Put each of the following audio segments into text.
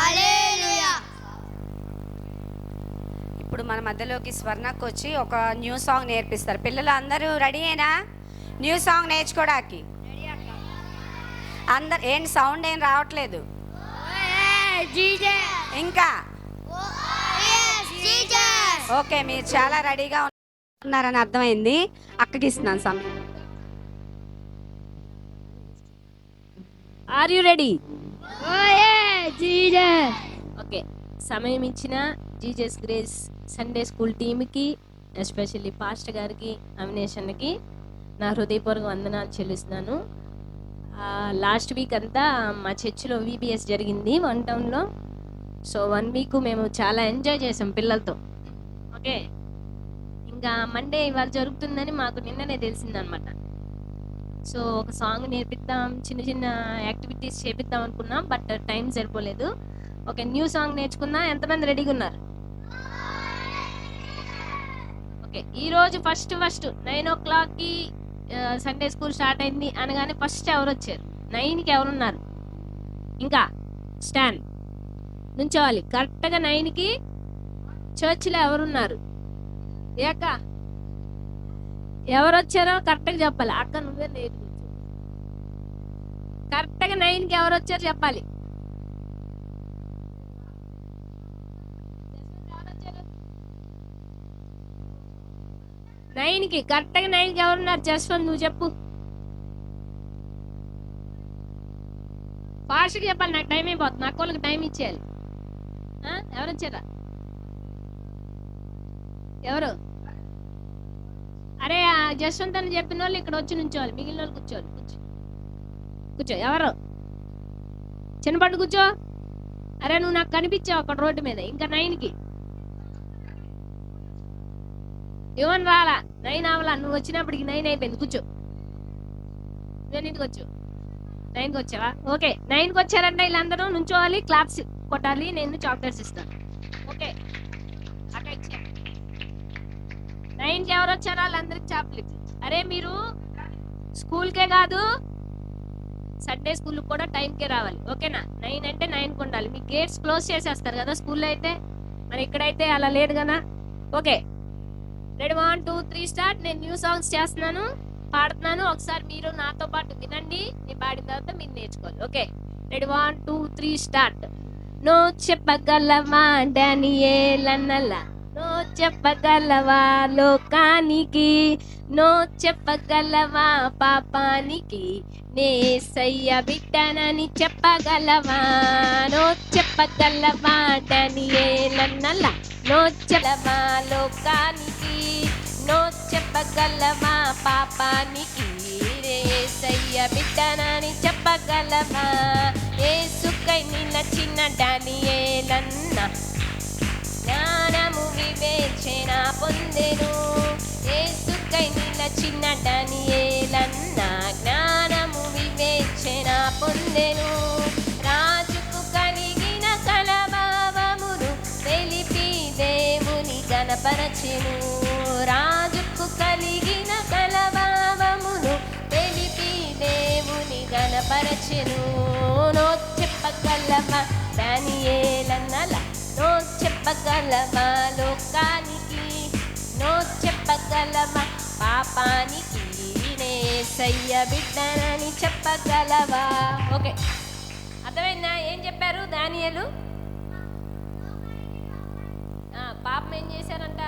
హల్లెలూయా. ఇప్పుడు మన మధ్యలోకి స్వర్ణకు వచ్చి ఒక న్యూ సాంగ్ నేర్పిస్తారు. పిల్లలు అందరూ రెడీయేనా న్యూ సాంగ్ నేర్చుకోవడానికి? అందరు ఏంటి సౌండ్ ఏం రావట్లేదు ఇంకా? ఓకే, మీరు చాలా రెడీగా ఉన్నారని అర్థమైంది. అక్కకి ఇస్తున్నాను సమయం. Are you ready? ఓకే, సమయం ఇచ్చిన జీజస్ గ్రేస్ సండే స్కూల్ టీమ్కి, ఎస్పెషల్లీ పాస్టర్ గారికి, అవినేషన్కి నా హృదయపూర్వక వందనాలు చెల్లిస్తున్నాను. లాస్ట్ వీక్ అంతా మా చర్చిలో VBS జరిగింది 1 టౌన్లో. సో 1 వీక్ మేము చాలా ఎంజాయ్ చేసాం పిల్లలతో. ఓకే, ఇంకా మండే ఇవాళ జరుగుతుందని మాకు నిన్ననే తెలిసిందనమాట. సో ఒక సాంగ్ నేర్పిద్దాం, చిన్న చిన్న యాక్టివిటీస్ చేపిద్దాం అనుకున్నాం, బట్ టైం సరిపోలేదు. ఓకే, న్యూ సాంగ్ నేర్చుకుందాం. ఎంతమంది రెడీగా ఉన్నారు? ఓకే, ఈరోజు ఫస్ట్ 9 o'clockకి సండే స్కూల్ స్టార్ట్ అయింది అనగానే ఫస్ట్ ఎవరు వచ్చారు? 9కి ఎవరున్నారు? ఇంకా స్టాండ్ నుంచోవాలి. కరెక్ట్గా 9కి చర్చిలో ఎవరున్నారు? ఏ అక్క ఎవరు వచ్చారో కరెక్ట్గా చెప్పాలి. అక్క నువ్వే లేట్. కరెక్ట్గా 9కి ఎవరు వచ్చారో చెప్పాలి. కరెక్ట్గా 9కి ఎవరున్నారు? జస్వంత్ నువ్వు చెప్పు. ఫాస్ట్గా చెప్పాలి, నాకు టైం అయిపోతుంది. నాకు వాళ్ళకి టైం ఇచ్చేయాలి. ఎవరు వచ్చారా? ఎవరు? అరే జస్వంత్ అని చెప్పిన వాళ్ళు ఇక్కడ వచ్చి నుంచోవాలి, మిగిలిన వాళ్ళు కూర్చోవాలి. కూర్చో. ఎవరు? చిన్నపండు కూర్చో. అరే నువ్వు నాకు కనిపించావు అక్కడ రోడ్డు మీద. ఇంకా 9కి ఇవన్నీ రాలా, 9 అవ్వాలా. నువ్వు వచ్చినప్పటికి 9 అయిపోయింది. కూర్చో. నేను ఇంటికి వచ్చు. 9కి వచ్చావా? ఓకే, 9కి వచ్చారంటే వీళ్ళందరూ నుంచోవాలి, క్లాప్స్ కొట్టాలి, నేను చాక్లెట్స్ ఇస్తాను. ఓకే, అక్కడ ఇచ్చా. 9కి ఎవరు వచ్చారో వాళ్ళందరికి చాక్లెట్స్. అరే మీరు స్కూల్కే కాదు సండే స్కూల్ కూడా టైంకే రావాలి. ఓకేనా? 9 అంటే 9కి ఉండాలి. మీ గేట్స్ క్లోజ్ చేసేస్తారు కదా స్కూల్లో అయితే, మరి ఇక్కడైతే అలా లేదు కదా. Okay, ready 1 2 3 start. నేను న్యూ సాంగ్స్ చేస్తున్నాను, పాడుతున్నాను. ఒకసారి మీరు నాతో పాటు వినండి, నేను పాడిన తర్వాత మీరు నేర్చుకోవాలి. Okay, ready 1 2 3 start. నో చెప్పగలవా డానియేల్ అన్నలా, నో చెప్పగలవా లోకానికి, నో చెప్పగలవా పాపానికి, నేసయ్య బిడ్డనని చెప్పగలవా, నో చెప్పగలవా డానియేల్ అన్నలా, నో చెప్పగలవా లోకానికి, నో చెప్పగలవా పాపానికి, యేసయ్య బిడ్డనని చెప్పగలవా, యేసుకై నిలచిన డానియేలన్న జ్ఞానము వివేచన పొందెను, యేసుకై నిలచిన డానియేలన్న జ్ఞానము వివేచన పొందెను, రాజుకు కలిగిన కలభావమును తెలిపి దేవుని గణపరచెను, రాజుకు కలిగిన కలభావమును తెలిపి దేవుని గణపరచెను, నో చెప్పగలవా డానియేలన్నలా, నో చెప్పగలవా లోకానికి, నో చెప్పగలవా పాపానికి, యేసయ్య బిడ్డనని చెప్పగలవా. ఓకే, అర్థమైందా? ఏం చెప్పారు దానియేలు? పాపం ఏం చేశారంట?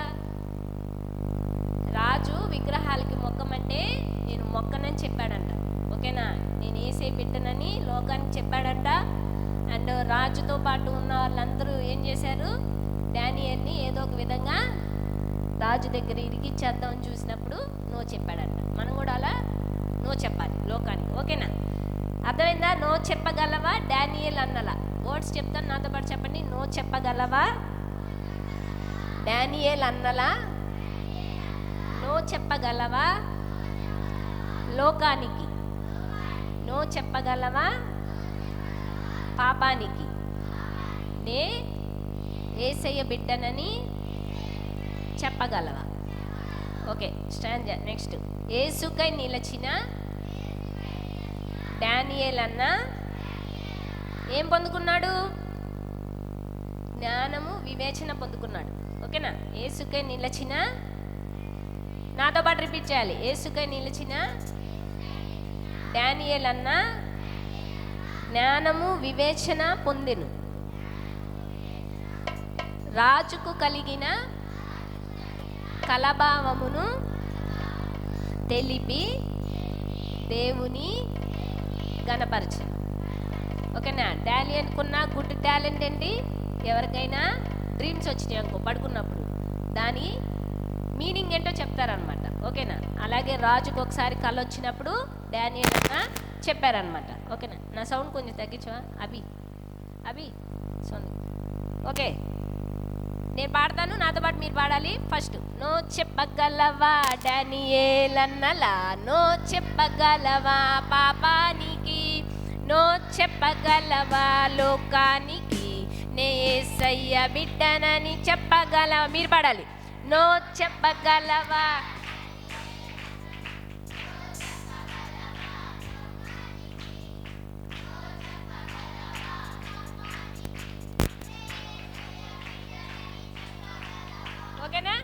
రాజు విగ్రహాలకి మొక్కమంటే నేను మొక్కనని చెప్పాడంట. ఓకేనా? నేను ఏసే బిడ్డనని లోకానికి చెప్పాడంట. అండ్ రాజుతో పాటు ఉన్న వాళ్ళందరూ ఏం చేశారు? డానియేల్ని ఏదో ఒక విధంగా రాజు దగ్గర ఇరికిచ్చేద్దామని చూసినప్పుడు నో చెప్పాడంట. మనం కూడా అలా నో చెప్పాలి లోకానికి. ఓకేనా? అర్థమైందా? నో చెప్పగలవా డానియేల్ అన్నలా. వర్డ్స్ చెప్తాను, నాతో పాటు చెప్పండి. నో చెప్పగలవా డానియేల్ అన్నలా, నో చెప్పగలవా లోకానికి, నో చెప్పగలవా పాపానికి, నే యేసయ్య బిడ్డనని చెప్పగలవా. Okay, stand. నెక్స్ట్, యేసుకై నిలచిన డానియేల్ అన్న ఏం పొందుకున్నాడు? జ్ఞానము వివేచన పొందుకున్నాడు. ఓకేనా? యేసుకై నిలిచిన, నాతో పాటు రిపీట్ చేయాలి, యేసుకై నిలిచిన డానియేల్ అన్న జ్ఞానము వివేచన పొందెను, రాజుకు కలిగిన కలభావమును తెలిపి దేవుని గణపరచు. ఓకేనా? డానియేల్కున్న గుడ్ టాలెంట్ ఏంటి? ఎవరికైనా డ్రీమ్స్ వచ్చినాయి అనుకో పడుకున్నప్పుడు, దాని మీనింగ్ ఏంటో చెప్తారనమాట. ఓకేనా? అలాగే రాజుకు ఒకసారి కళ వచ్చినప్పుడు డానియేల్ అన్న చెప్పారనమాట. ఓకేనా? నా సౌండ్ కొంచెం తగ్గించవా అభి సౌండ్? ఓకే, నేను పాడతాను, నాతో పాటు మీరు పాడాలి. ఫస్ట్, నో చెప్పగలవా డానియేల్ అన్నలా, నో చెప్పగలవా పాపానికి, నో చెప్పగలవా లోకానికి, నే యేసయ్య బిడ్డనని చెప్పగలవా. మీరు పాడాలి, నో చెప్పగలవా. ఓకేనా?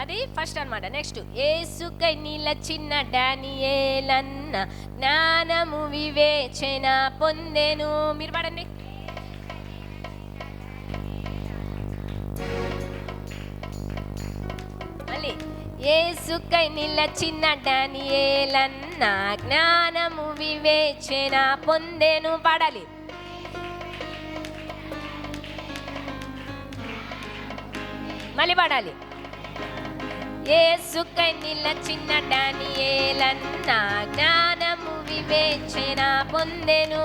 అది ఫస్ట్ అన్నమాట. నెక్స్ట్, యేసుకై నిలిచిన డానియేల్ అన్న జ్ఞానము వివేచన పొందెను. మీరు పాడండి. మళ్ళీ, యేసుకై నిలిచిన డానియేల్ అన్న జ్ఞానము వివేచన పొందెను. పాడాలి. మళ్ళీ పాడాలి. యేసుకై నిలిచిన డానియేల్ అన్న జ్ఞానము వివేచన పొందెను.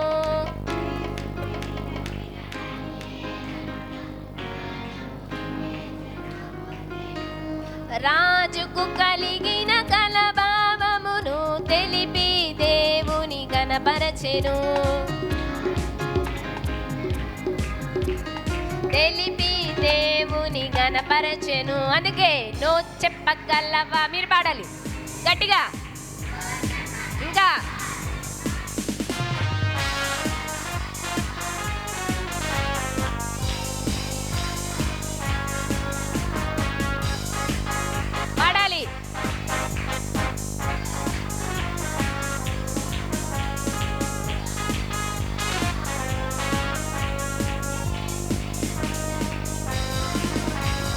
రాజుకు కలిగిన కలభావమును తెలిపి దేవుని గణపరచెను, తెలిపి దేవుని గణపరచెను. అందుకే నో చెప్పగలవా. మీరు పాడాలి గట్టిగా. ఇంకా పాడాలి.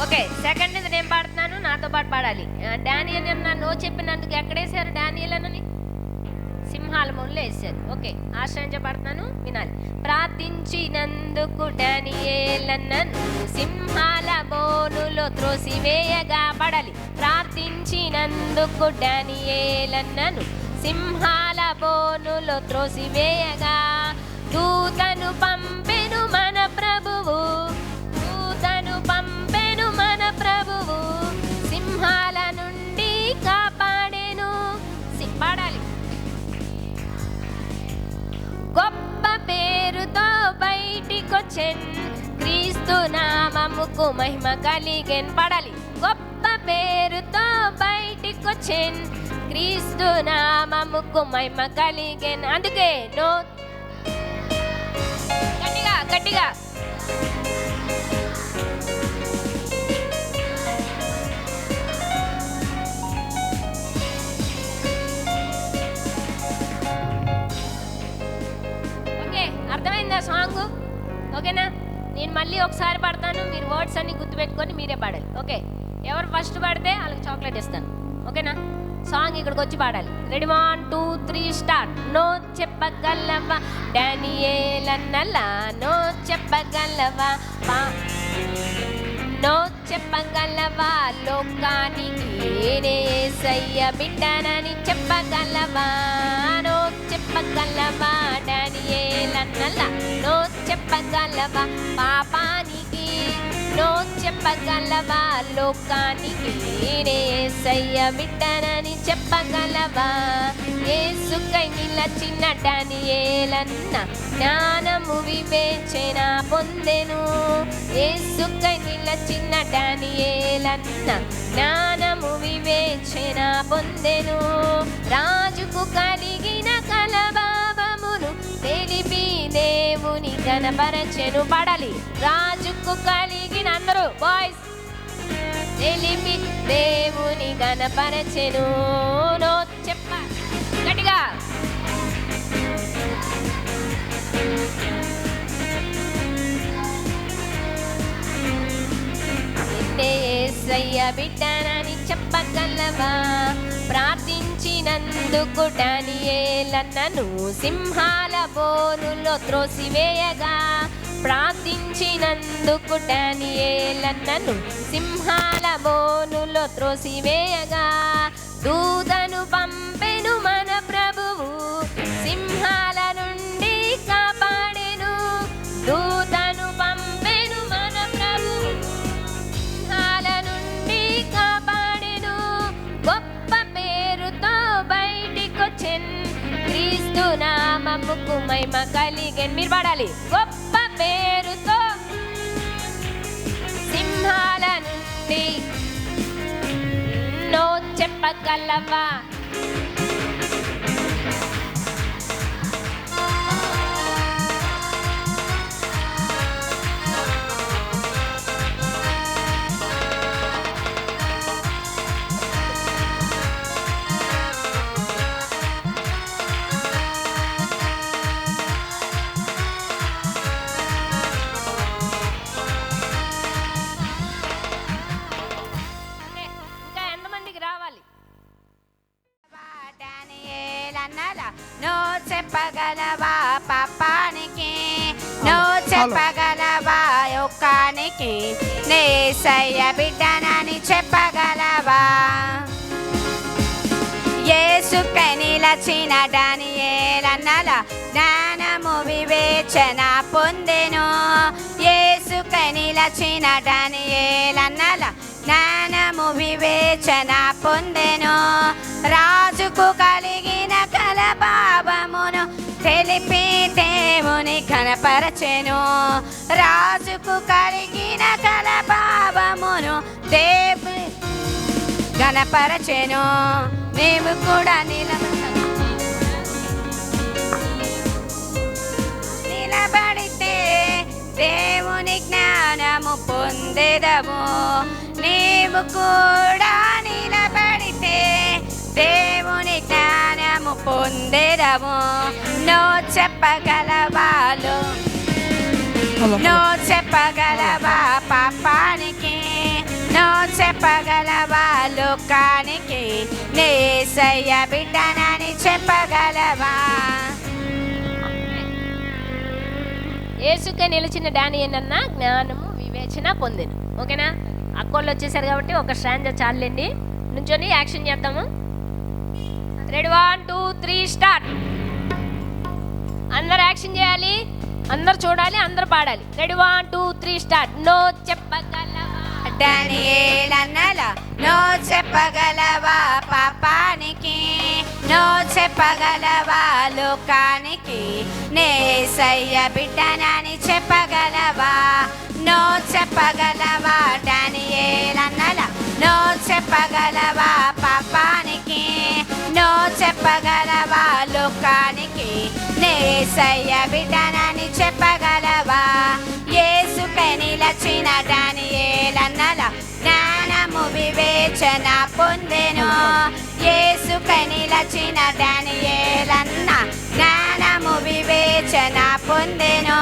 ఓకే, సెకండ్ ఇది నేను పాడుతున్నాను, నాతో పాటు పాడాలి. డానియేల్ అన్న నో చెప్పినందుకు ఎక్కడేసారు డానియేల్ అన్నని? సింహాల మొదలు వేసారు. ఓకే, ఆశ్రయించ పాడుతున్నాను, వినాలి. ప్రార్థించినందుకు డానియేల్ అన్నను సింహాల బోనులో త్రోసివేయగా. పాడాలి. ప్రార్థించినందుకు డానియేల్ అన్నను సింహాల బోనులో త్రోసివేయగా, దూతను పంపెను మన ప్రభువు, దూతను పంపెను మన ప్రభువు, సింహాల నుండి కాపాడెను. పాడాలి. గొప్ప పేరుతో బయటికొచ్చెన్, క్రీస్తు నామముకు మహిమ కలిగెన్. పాడాలి. గొప్ప పేరుతో బయటికొచ్చెన్, క్రీస్తు నామముకు మహిమ కలిగెన్. అందుకే నో గట్టిగా గట్టిగా. అర్థమైందా సాంగ్? ఓకేనా? నేను మళ్ళీ ఒకసారి పాడతాను, మీరు వర్డ్స్ అన్ని గుర్తుపెట్టుకొని మీరే పాడాలి. ఓకే, ఎవరు ఫస్ట్ పాడితే వాళ్ళకి చాక్లెట్ ఇస్తాను. ఓకేనా? సాంగ్ ఇక్కడికి వచ్చి పాడాలి. Ready, 1 2 3 start. నో చెప్పగలవా డానియేల్ అన్నలా, నో చెప్పగలవా నో చెప్పగలవా లోకానికి, నే యేసయ్య బిడ్డనని చెప్పగలవా, నో చెప్పగలవా డానియేల్ అన్నలా, నో చెప్పగలవా పాపానికి, నో చెప్పగలవా లోకానికి, నే యేసయ్య బిడ్డనని చెప్పగలవా. యేసుకై నిలిచిన డానియేల్ అన్న జ్ఞానము వివేచన పొందెను, యేసుకై నిలిచిన డానియేల్ అన్న జ్ఞానము వివేచన పొందెను, రాజుకు కలిగిన కలభావమును తెలిపి దేవుని గణపరచెను. పాడాలి. రాజుకు కలిగిన అందరూ బాయ్స్ తెలిపి దేవుని గణపరచెను. నో చెప్ప గట్టిగా. నిన్నే యేసయ్య బిడ్డనని చెప్పగలవా? ప్రార్థించినందుకు దానియేలన్నను సింహాల బోనులో త్రోసివేయగా. ప్రార్థించినందుకు దానియేలన్నను సింహాల బోనులో త్రోసివేయగా. దూతను పంపెను మన ప్రభువు, సింహాల నుండి కాపాడెను. దూతను పంపెను మన ప్రభువు, సింహాల నుండి కాపాడెను. గొప్ప పేరుతో బయటికొచ్చెన్, క్రీస్తు నామముకు మహిమ కలిగెన్. మీరు పాడాలి. గొప్ప పేరుతో సింహాల నుండి నో చెప్పగలవా? నువ్వు చెప్పగలవా పాపానికి? నువ్వు చెప్పగలవా యుక్కానికి? యేసయ్య బిడ్డనని చెప్పగలవా? యేసుకై నిలచిన దానియేలన్నల జ్ఞానము వివేచన పొందెను. యేసుకై నిలచిన దానియేలన్నల జ్ఞానము వివేచన పొందెను. రాజుకు కలిగిన కలభావమును తెలిపి దేవుని కనపరచెను. రాజుకు కలిగిన కలభావమును దేవుని కనపరచెను. నీవు కూడా నిలబడితే దేవుని జ్ఞానము పొందెదము. నీవు కూడా నిలబడితే దేవుని జ్ఞానము పొందెదము. నువ్వు చెప్పగలవాలు, నువ్వు చెప్పగలవా పాపానికి? నువ్వు చెప్పగలవా లోకానికి? యేసయ్య బిడ్డనని చెప్పగలవా? యేసుకే నిలిచిన దానియేలన్న జ్ఞానము వివేచన పొందెను. ఓకేనా? అక్కోళ్ళు వచ్చేసారు కాబట్టి ఒక స్ట్రాంజా చాలండి. నుంచొని యాక్షన్ చేద్దాము. Ready 1 2 3 start. అందరు యాక్షన్ చేయాలి, అందరు చూడాలి, అందరు పాడాలి. Ready 1 2 3 start. నో చెప్పగలవా దానియేలన్నల నువ్వు చెప్పగలవా పాపానికి? నువ్వు చెప్పగలవా లోకానికి? యేసయ్య బిడ్డనని చెప్పగలవా? నువ్వు చెప్పగలవా దానియేలన్నల నువ్వు చెప్పగలవా పాపానికి? నువ్వు చెప్పగలవా లోకానికి? యేసయ్య బిడ్డనని చెప్పగలవా? యేసుకై నిలచిన దానియేలన్నల జ్ఞానము వివేచన పొందెను. యేసుకై నిలచిన దానియేలన్న జ్ఞానము వివేచన పొందెను.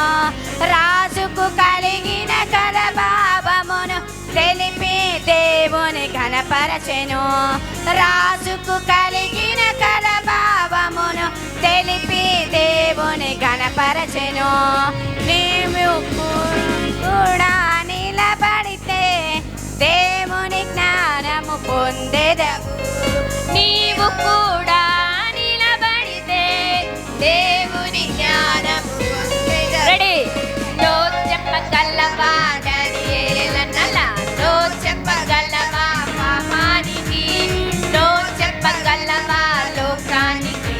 రాజుకు కలిగిన కలభావమును తెలిపి దేవుని ఘనపరచెను. రాజుకు కలిగిన కలభావమును తెలిపి దేవుని ఘనపరచెను. నీవు కూడా నిలబడితే దేవుని జ్ఞానము పొందెదవు. నీవు కూడా నిలబడితే దేవుని జ్ఞానము పొందెదవు. రెడీ. నో చెప్పగలవా దానియేలన్నల నువ్వు చెప్పగలవా పాపానికి? నువ్వు చెప్పగలవా లోకానికి?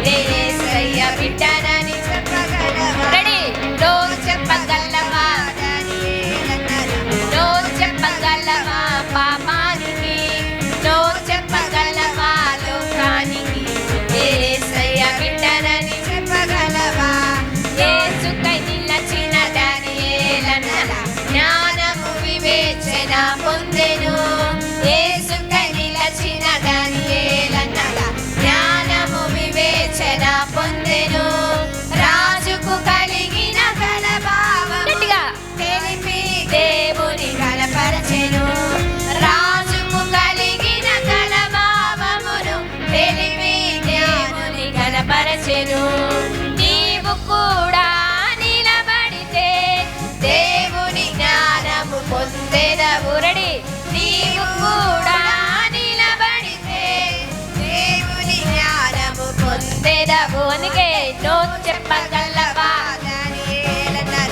యేసయ్య బిడ్డనని చెప్పగలవా? రెడీ. నువ్వు చెప్పగలవా దానియేలన్నల నువ్వు చెప్పగలవా పాపానికి? నువ్వు చెప్పగలవా లోకానికి? యేసయ్య బిడ్డనని చెప్పగలవా? యేసుకై నిలచిన అందుకే నో చెప్పగలవా.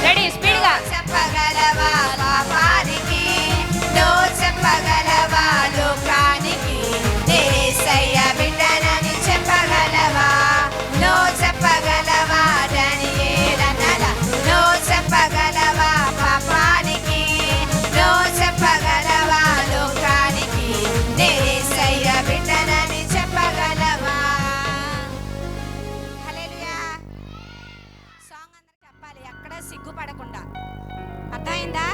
రెడీ, స్పీడ్గా చెప్పగలవా పాపానికి, నో చెప్పగలవా లోకానికి, యేసయ్య బిడ్డనని చెప్పగలవా, నో చెప్పగలవా దానియేలనలా, నో చెప్పగలవా పాపానికి, నో చెప్పగలవా లోకానికి, యేసయ్య బిడ్డనని చెప్పగలవా. హల్లెలూయా. సాంగ్ అందరూ చెప్పాలి, ఎక్కడ సిగ్గుపడకుండా. అర్థమైందా?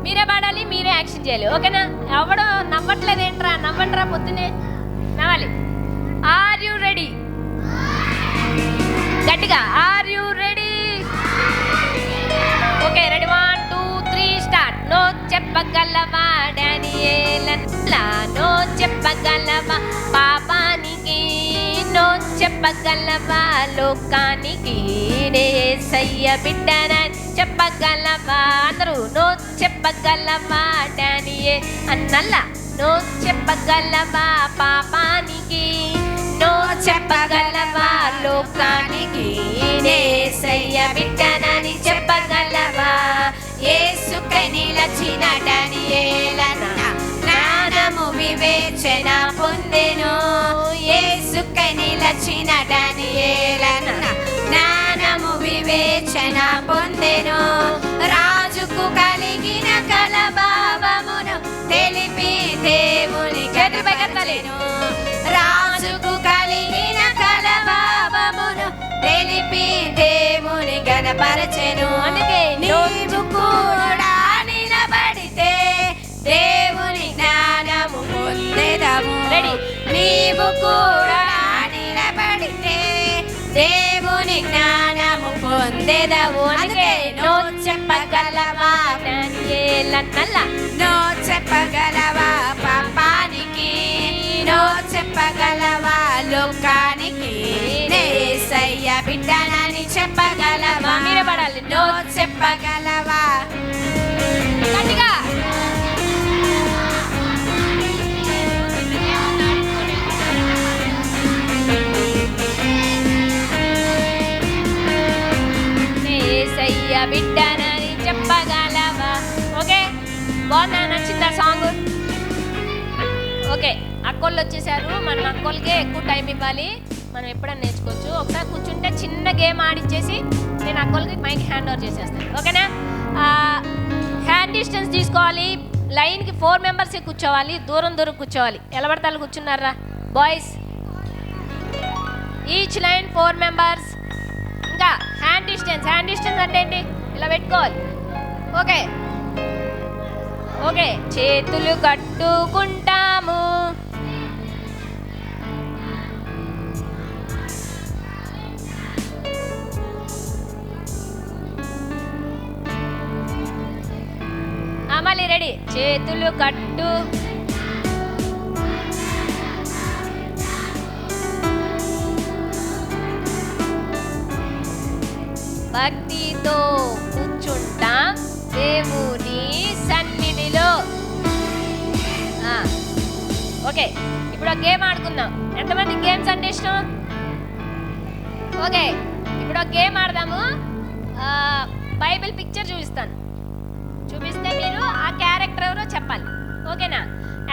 మీరే పాడాలి, మీరే యాక్షన్ చేయాలి. ఓకేనా? ఎవడో నవ్వట్లేదు ఏంట్రా? నవ్వండిరా, పొద్దునే నవ్వాలి. Are you ready? గట్టిగా are you ready? Okay, ready, 1 2 3 start. No చెప్పగలవా డానియేలనలా, నో చెప్పగలవా పాపానికి, నో చెప్పగలవా లోకానికి, యేసయ్య బిడ్డనని చెప్పగలవా. అందరూ నో చెప్పగలవా డానియేలనలా, నో చెప్పగలవా పాపానికి, నో చెప్పగలవా లోకానికి, యేసయ్య బిడ్డనని చెప్పగలవా. యేసుకై నిలచిన డానియేలనలా జ్ఞానము వివేచన పొందెను, యేసుకై నిలచిన డానియేలనలా జ్ఞానము వివేచన పొందెను, రాజుకు కలిగిన కలభావమును తెలిపి దేవుని గనపరచెను, రాజుకు కలిగిన కలభావమును తెలిపి దేవుని గనపరచెను. అందుకే నీవు కూడా నిలబడితే దేవుని జ్ఞానము పొందెదవు. నీవు కూడా నిలబడితే దేవుని జ్ఞానము పొందెదవు. అందుకే నో చెప్పగలవా డానియేలనలా, నో చెప్పగలవా పాపానికి, నో చెప్పగలవా లోకానికి, యేసయ్య బిడ్డనని చెప్పగలవా. మీరే పడాలి. నో చెప్పగలవా. గట్టిగా యేసయ్య బిడ్డనని చెప్పగలవా. ఓకే, బాగుందా? నచ్చిందా సాంగ్? ఓకే, అక్కోళ్ళు వచ్చేసారు. మనం అక్కోళ్ళకే ఎక్కువ టైం ఇవ్వాలి. మనం ఎప్పుడైనా నేర్చుకోవచ్చు. ఒకసారి కూర్చుంటే చిన్న గేమ్ ఆడిచ్చేసి నేను అక్కోళ్ళకి మైక్ హ్యాండ్ ఓవర్ చేసేస్తాను. ఓకేనా? హ్యాండ్ డిస్టెన్స్ తీసుకోవాలి. లైన్కి 4 మెంబర్స్ కూర్చోవాలి. దూరం దూరం కూర్చోవాలి. ఎలా పడితే అలా కూర్చున్నారా బాయ్స్? Each line 4 members. ఇంకా హ్యాండ్ డిస్టెన్స్ అంటే ఏంటి? ఇలా పెట్టుకోవాలి. ఓకే ఓకే, చేతులు కట్టుకుంటాము. మళ్ళీ రెడీ, చేతులు కట్టు. భక్తితో కూర్చుంటాం దేవుని సన్నిధిలో. ఓకే, ఇప్పుడు ఒక గేమ్ ఆడుకుందాం. ఎంతమంది గేమ్స్ అంటే ఇష్టం? ఓకే, ఇప్పుడు ఒక గేమ్ ఆడదాము. బైబిల్ పిక్చర్ చూపిస్తే మీరు ఆ క్యారెక్టర్ ఎవరో చెప్పాలి. ఓకేనా?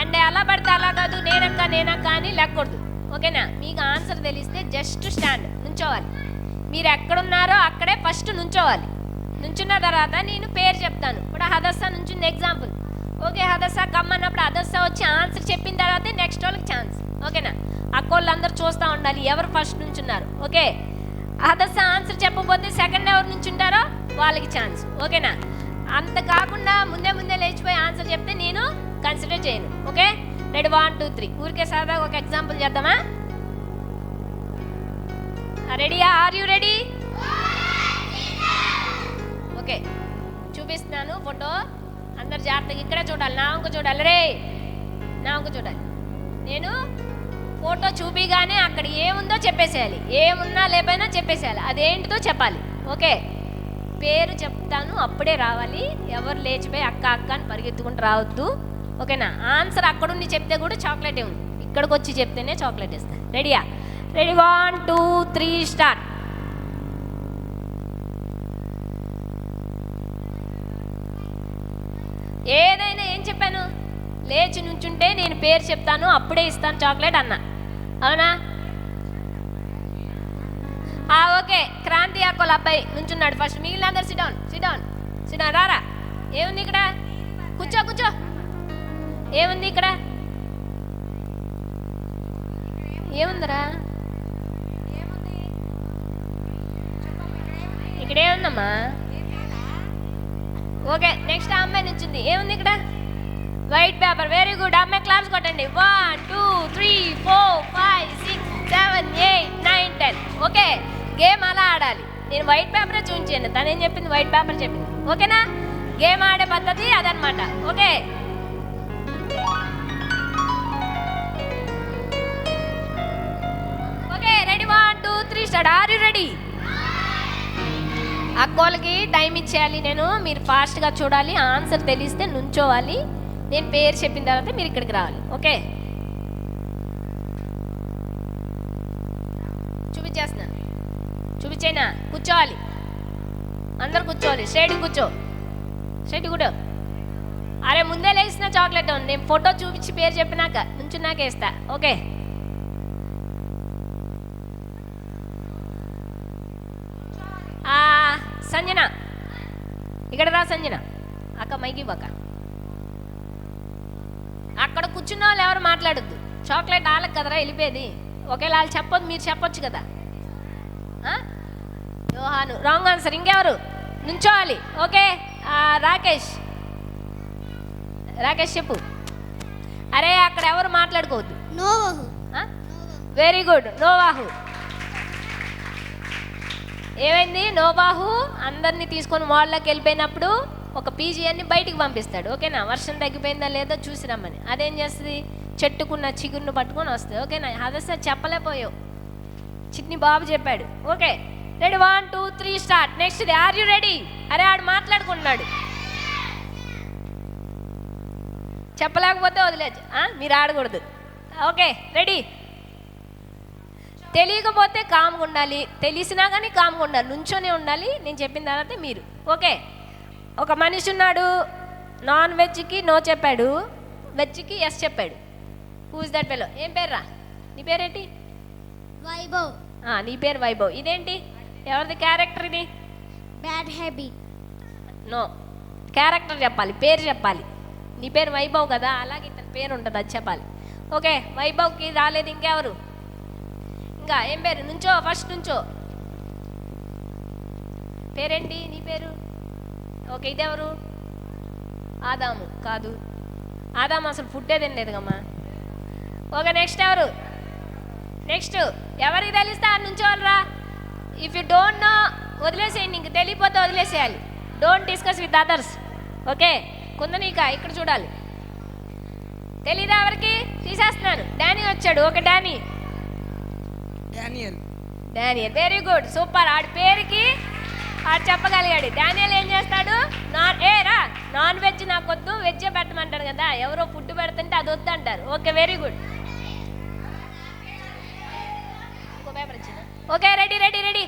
అండ్ అలా పడితే అలా కాదు, నేనక్క అని లేకూడదు. ఓకేనా? మీకు ఆన్సర్ తెలిస్తే జస్ట్ స్టాండ్, నుంచోవాలి. మీరు ఎక్కడున్నారో అక్కడే ఫస్ట్ నుంచోవాలి. నుంచున్న తర్వాత నేను పేరు చెప్తాను. ఇప్పుడు Hadassah నుంచింది example. Okay, Hadassah కమ్మన్నప్పుడు Hadassah వచ్చి ఆన్సర్ చెప్పిన తర్వాత నెక్స్ట్ వాళ్ళకి ఛాన్స్. ఓకేనా? అక్కోళ్ళందరూ చూస్తూ ఉండాలి ఎవరు ఫస్ట్ నుంచున్నారు. ఓకే, హదస్సా ఆన్సర్ చెప్పకపోతే సెకండ్ ఎవరు నుంచుంటారో వాళ్ళకి ఛాన్స్. ఓకేనా? అంత కాకుండా ముందే లేచిపోయి ఆన్సర్ చెప్తే నేను కన్సిడర్ చేయను. Okay, ready, 1 2 3. ఊరికే సరదాగా ఒక ఎగ్జాంపుల్ చేద్దామా? రెడీయా? Are you ready? ఓకే, చూపిస్తున్నాను ఫోటో. అందరు జాగ్రత్తగా ఇక్కడే చూడాలి, నా వంక చూడాలి. రే, నా వంక చూడాలి. నేను ఫోటో చూపిగానే అక్కడ ఏముందో చెప్పేసేయాలి. ఏమున్నా లేకపోయినా చెప్పేసేయాలి. అదేంటిదో చెప్పాలి. ఓకే, పేరు చెప్తాను అప్పుడే రావాలి. ఎవరు లేచిపోయి అక్క అని పరిగెత్తుకుంటూ రావద్దు. ఓకేనా? ఆన్సర్ అక్కడుండి చెప్తే కూడా చాక్లెటే ఉంది. ఇక్కడికి వచ్చి చెప్తేనే చాక్లెట్ ఇస్తా. రెడీయా? Ready, 1 2 3 start. ఏదైనా ఏం చెప్పాను? లేచి నుంచుంటే నేను పేరు చెప్తాను, అప్పుడే ఇస్తాను చాక్లెట్ అన్నా. అవునా? ఓకే, క్రాంతి అక్కోల అబ్బాయి నుంచున్నాడు ఫస్ట్. మిగిలిన అందరు సిడౌన్ సిడౌన్ సిడౌన్. రారా. ఏముంది ఇక్కడ? కూర్చో కూర్చో. ఏముంది ఇక్కడ? ఏముందిరా? ఇక్కడ ఏముందమ్మా? ఓకే, నెక్స్ట్ ఆ అమ్మాయి నుంచింది. ఏముంది ఇక్కడ? White paper. Very good. అమ్మాయి క్లాప్స్ కొట్టండి. 1 2 3 4 5 6 7 8 9 10. ఓకే, గేమ్ అలా ఆడాలి. నేను వైట్ పేపరే చూపించాను, తనేం చెప్పింది? వైట్ పేపర్ చెప్పింది. ఓకేనా? గేమ్ ఆడే పద్ధతి అదనమాట. Okay, okay, ready, 1 2 3 start. Are you ready? అక్కోళ్ళకి టైం ఇచ్చేయాలి నేను. మీరు ఫాస్ట్గా చూడాలి, ఆన్సర్ తెలిస్తే నుంచోవాలి. నేను పేరు చెప్పిన తర్వాత మీరు ఇక్కడికి రావాలి. ఓకే, చూపించేస్తున్నా. చూపించేనా? కూర్చోవాలి, అందరు కూర్చోవాలి. స్ట్రైట్ కూర్చో, స్ట్రైట్ కూర్చో. అరే ముందే లేచిన చాక్లెట్ నేను ఫోటో చూపించి పేరు చెప్పినాక నుంచున్నాక వేస్తా. ఓకే, సంజన ఇక్కడ రా. సంజన అక్క మైకి బక్క. అక్కడ కూర్చున్న వాళ్ళు ఎవరు మాట్లాడద్దు. చాక్లెట్ వాళ్ళకి కదరా వెళ్ళిపోయేది. ఒకేలా వాళ్ళు చెప్పొద్దు, మీరు చెప్పొచ్చు కదా. యోహాను రాంగ్ ఆన్సర్. ఇంకెవరు నుంచోవాలి? ఓకే, రాకేష్. రాకేష్ చెప్పు. అరే అక్కడ ఎవరు మాట్లాడుకోవద్దు. నోవాహు. వెరీ గుడ్, నోవాహు. ఏమైంది? నోవాహు అందరినీ తీసుకొని వాళ్ళకి వెళ్ళిపోయినప్పుడు ఒక పీజీఎన్ని బయటికి పంపిస్తాడు. ఓకేనా? వర్షం తగ్గిపోయిందా లేదో చూసి రమ్మని. అదేం చేస్తుంది? చెట్టుకున్న చిగురును పట్టుకొని వస్తుంది. ఓకేనా? అదసలు చెప్పలేకపోయావు, చిన్ని బాబు చెప్పాడు. Okay, ready, 1 2 3 start. Next the, are you ready? అరే ఆడు మాట్లాడుకుంటున్నాడు, చెప్పలేకపోతే వదిలేచ్చు. మీరు ఆడకూడదు. Okay, ready? తెలియకపోతే కామ్గా ఉండాలి, తెలిసినా కానీ కామ్గా ఉండాలి, నుంచోనే ఉండాలి. నేను చెప్పిన తర్వాత మీరు. ఓకే, ఒక మనిషి ఉన్నాడు, నాన్ వెజ్కి నో చెప్పాడు, వెజ్కి ఎస్ చెప్పాడు. Who is that fellow? ఏం పేరు రా? నీ పేరేంటి? వైభవ్. నీ పేరు వైభవ్. ఇదేంటి? ఎవరిది క్యారెక్టర్ ఇది? Bad habit. నో, క్యారెక్టర్ చెప్పాలి, పేరు చెప్పాలి. నీ పేరు వైభవ్ కదా, అలాగే ఇతని పేరు ఉంటుంది, అది చెప్పాలి. ఓకే, వైభవ్కి రాలేదు. ఇంకెవరు? ఇంకా ఏం పేరు? నుంచో, ఫస్ట్ నుంచో. పేరేంటి నీ పేరు? ఓకే, ఇదెవరు? ఆదాము. కాదు, ఆదాము అసలు ఫుడ్డే తినలేదు కమ్మా. ఓకే, నెక్స్ట్ ఎవరు? నెక్స్ట్ ఎవరికి తెలిస్తే ఆ నుంచోవాలరా. ఇఫ్ యూ డోంట్ నో వదిలేసేయండి, ఇంక తెలియపోతే వదిలేసేయాలి. Don't discuss with others. Okay, కుందనీక ఇక్కడ చూడాలి. తెలీదా ఎవరికి? తీసేస్తున్నాను. డానీ వచ్చాడు. Okay, Danny. Daniel. Daniel, very good, super. ఆడి పేరుకి ఆడు చెప్పగలిగాడు. డానియల్ ఏం చేస్తాడు? నాన్ వెజ్ నాకు వద్దు, వెజ్జే పెట్టమంటాడు కదా. ఎవరో ఫుడ్ పెడుతుంటే అది వద్దు అంటారు. Okay, very good. Okay, ready ready ready.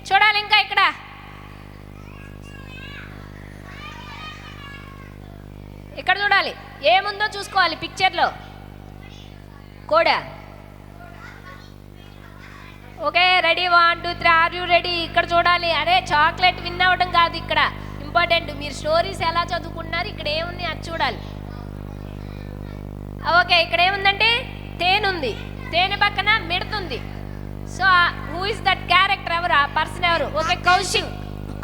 చూడాలి ఇంకా ఇక్కడ. ఇక్కడ చూడాలి, ఏముందో చూసుకోవాలి పిక్చర్లో. కోడా. Okay, ready, 1 2 3. Are you ready? ఇక్కడ చూడాలి. అరే చాక్లెట్ విన్ అవ్వడం కాదు ఇక్కడ ఇంపార్టెంట్, మీరు స్టోరీస్ ఎలా చదువుకున్నారు, ఇక్కడ ఏముంది అది చూడాలి. ఓకే, ఇక్కడ ఏముందంటే తేనె ఉంది, తేనె పక్కన మిడుతుంది. So who is that character? ఎవరు ఆ పర్సన్? ఎవరు? ఓకే, కౌశిక్.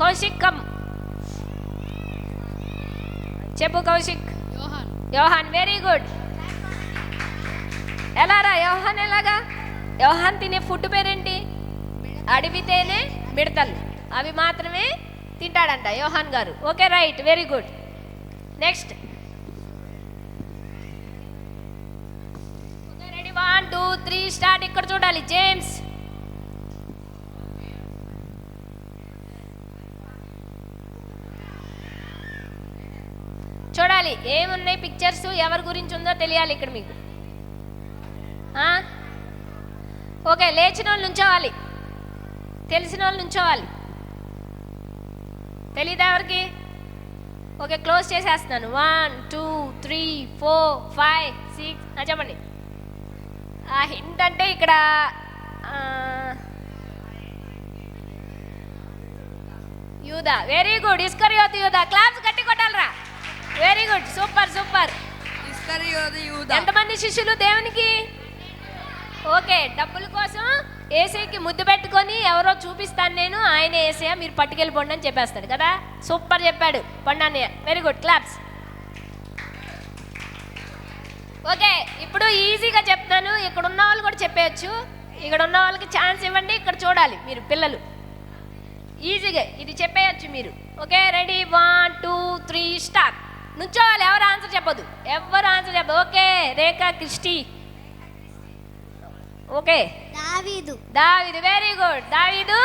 కౌశిక్ కమ్ చెప్పు. కౌశిక్. Yohan, very good. ఎలారా యోహాన్? ఎలాగా? యోహాన్ తినే ఫుడ్ పేరేంటి? అడిగితేనే మిడతలు, అవి మాత్రమే తింటాడంట యోహాన్ గారు. Okay, right, very good. Next. Ready, 1 2 3 start. ఇక్కడ చూడాలి. జేమ్స్. చూడాలి ఏమున్నాయి పిక్చర్స్, ఎవరి గురించి ఉందో తెలియాలి ఇక్కడ మీకు. ఓకే, లేచిన వాళ్ళు నుంచోవాలి, తెలిసిన వాళ్ళు నుంచోవాలి. తెలీదా ఎవరికి? ఓకే, క్లోజ్ చేసేస్తున్నాను. 1 2 3 4 5 6 చెప్పండి. హింట్ అంటే ఇక్కడ యూదా. Very good. ఇస్కరియోతు యూదా. క్లాప్స్ గట్టి కొట్టాలరా. Very good, super super. ఇస్కరియోతు యూదా. ఎంతమంది శిష్యులు దేవునికి? ఓకే, డబ్బుల కోసం ఏసైకి ముద్దు పెట్టుకొని ఎవరో చూపిస్తాను నేను, ఆయన ఏసయ్య మీరు పట్టుకెళ్ళిపోండి అని చెప్పేస్తాడు కదా. సూపర్ చెప్పాడు పండాన్నయ్య. Very good, claps. ఓకే, ఇప్పుడు ఈజీగా చెప్తాను. ఇక్కడ ఉన్న వాళ్ళు కూడా చెప్పేయచ్చు. ఇక్కడ ఉన్న వాళ్ళకి ఛాన్స్ ఇవ్వండి. ఇక్కడ చూడాలి మీరు పిల్లలు. ఈజీగా ఇది చెప్పేయచ్చు మీరు. Okay, ready? 1 2 3 స్టార్ట్. నుంచోవాలి. ఎవరు ఆన్సర్ చెప్పదు, ఎవరు ఆన్సర్ చెప్పదు. ఓకే, రేఖా, క్రిస్టి. Okay, David. David. Very good. David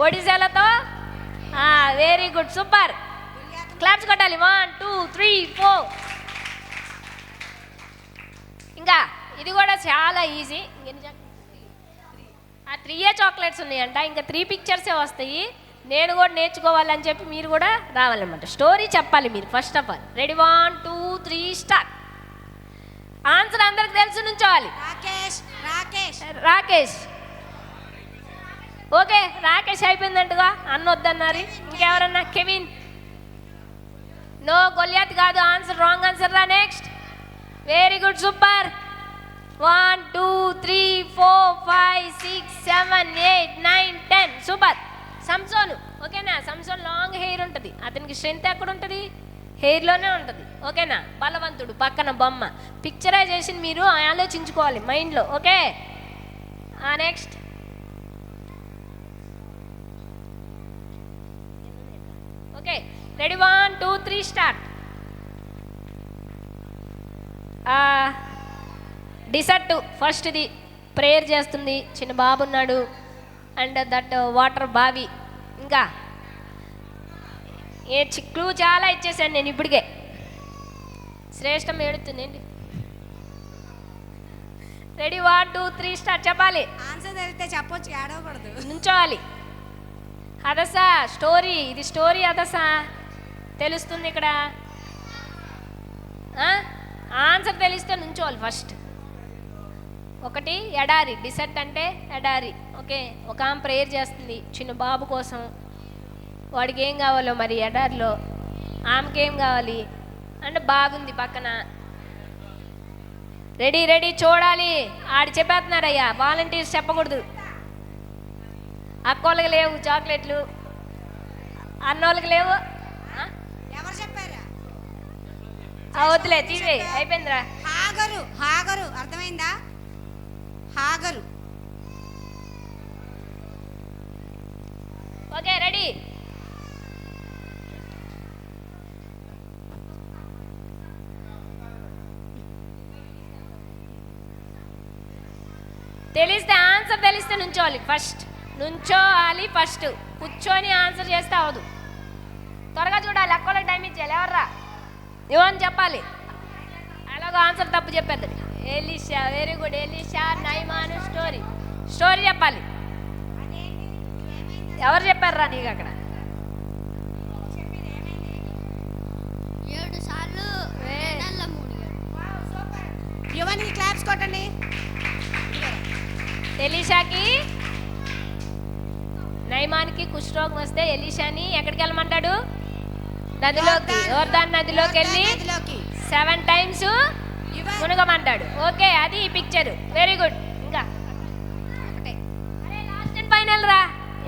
ఒడిశాలతో. Very good, super. క్లాప్స్ కొట్టాలి. 1 2 3 4. ఇంకా ఇది కూడా చాలా ఈజీ. 3 చాక్లెట్స్ ఉన్నాయంట. ఇంకా 3 పిక్చర్సే వస్తాయి. నేను కూడా నేర్చుకోవాలని చెప్పి మీరు కూడా రావాలన్నమాట. స్టోరీ చెప్పాలి మీరు first of all. Ready? 1 2 3 start. Answer అందరికి తెలుసు, నుంచోవాలి. రాకేష్. ఓకే, రాకేష్ అయిపోయిందంటగా. అన్న వద్దన్నారు. ఇంకెవరన్నా? కెవిన్. నో, గొలియాత్ కాదు. ఆన్సర్ రాంగ్ ఆన్సర్ రా. Next. Very good, super. 1 2 3 4 5 6 7 8 9 10. Super. సంసోను. ఓకేనా? సంసోన్ లాంగ్ హెయిర్ ఉంటుంది. అతనికి స్ట్రెంత్ ఎక్కడ ఉంటుంది? హెయిర్లోనే ఉంటుంది. ఓకేనా? బలవంతుడు పక్కన బొమ్మ. పిక్చరైజేషన్ మీరు ఆలోచించుకోవాలి మైండ్లో. Okay, next. Okay, ready? 1 2 3 start. Desert ఫస్ట్ది. ప్రేయర్ చేస్తుంది, చిన్న బాబు ఉన్నాడు. అండ్ దట్ వాటర్ బావి. ఇంకా క్లూ చాలా ఇచ్చేసాను నేను ఇప్పటికే. శ్రేష్టం ఏడుతుందండి. రెడీ? 1 2 3 స్టార్ట్. చెప్పాలి. ఆన్సర్ తెలిస్తే చెప్పొచ్చు, ఏడవకూడదు. నుంచోవాలి. హదసా స్టోరీ. ఇది స్టోరీ హదసా తెలుస్తుంది ఇక్కడ. ఆన్సర్ తెలిస్తే నుంచోవాలి ఫస్ట్. ఒకటి ఎడారి. డిసర్ట్ అంటే ఎడారి. ఓకే, ఒక ఆమె ప్రేయర్ చేస్తుంది చిన్న బాబు కోసం. వాడికి ఏం కావాలో మరి ఎడారిలో, ఆమెకి ఏం కావాలి అంటే బాగుంది పక్కన. రెడీ? రెడీ, చూడాలి. ఆడు చెప్పేస్తున్నారయ్యా, వాలంటీర్స్ చెప్పకూడదు. అక్కోళ్ళకి లేవు చాక్లెట్లు, అన్నోళ్ళకి లేవు. ఎవరు చెప్పారా? వద్దులే, తీవే. అయిపోయిందిరా. హాగరు అర్థమైందా? హాగరు. Okay, ready? తెలిస్తే ఆన్సర్ తెలిస్తే నుంచోవాలి ఫస్ట్. నుంచోవాలి ఫస్ట్. కూర్చొని ఆన్సర్ చేస్తే అవదు. త్వరగా చూడాలి. అక్కడికి టైం ఇచ్చేయాలి. ఎవర్రా? ఏమని చెప్పాలి. అలాగో ఆన్సర్ తప్పు చెప్పేది. ఎలీషా. Very good. ఎలీషా, నైమాను. స్టోరీ చెప్పాలి. ఎవరు చెప్పారా నీకు అక్కడ? 7 సార్లు నెల మూడిగాడు. యువనికి క్లాప్స్ కొట్టండి. ఎలీషాకి, నైమాన్కి కుష్ఠరోగం వస్తే ఎలీషాని ఎక్కడికి వెళ్ళమంటాడు? నదిలోకి. యోర్దాను నదిలోకి వెళ్ళి 7 టైమ్స్ మునగమంటాడు. ఓకే, అది ఈ పిక్చర్. Very good. ఇంకా లాస్ట్ అండ్ ఫైనల్ రా.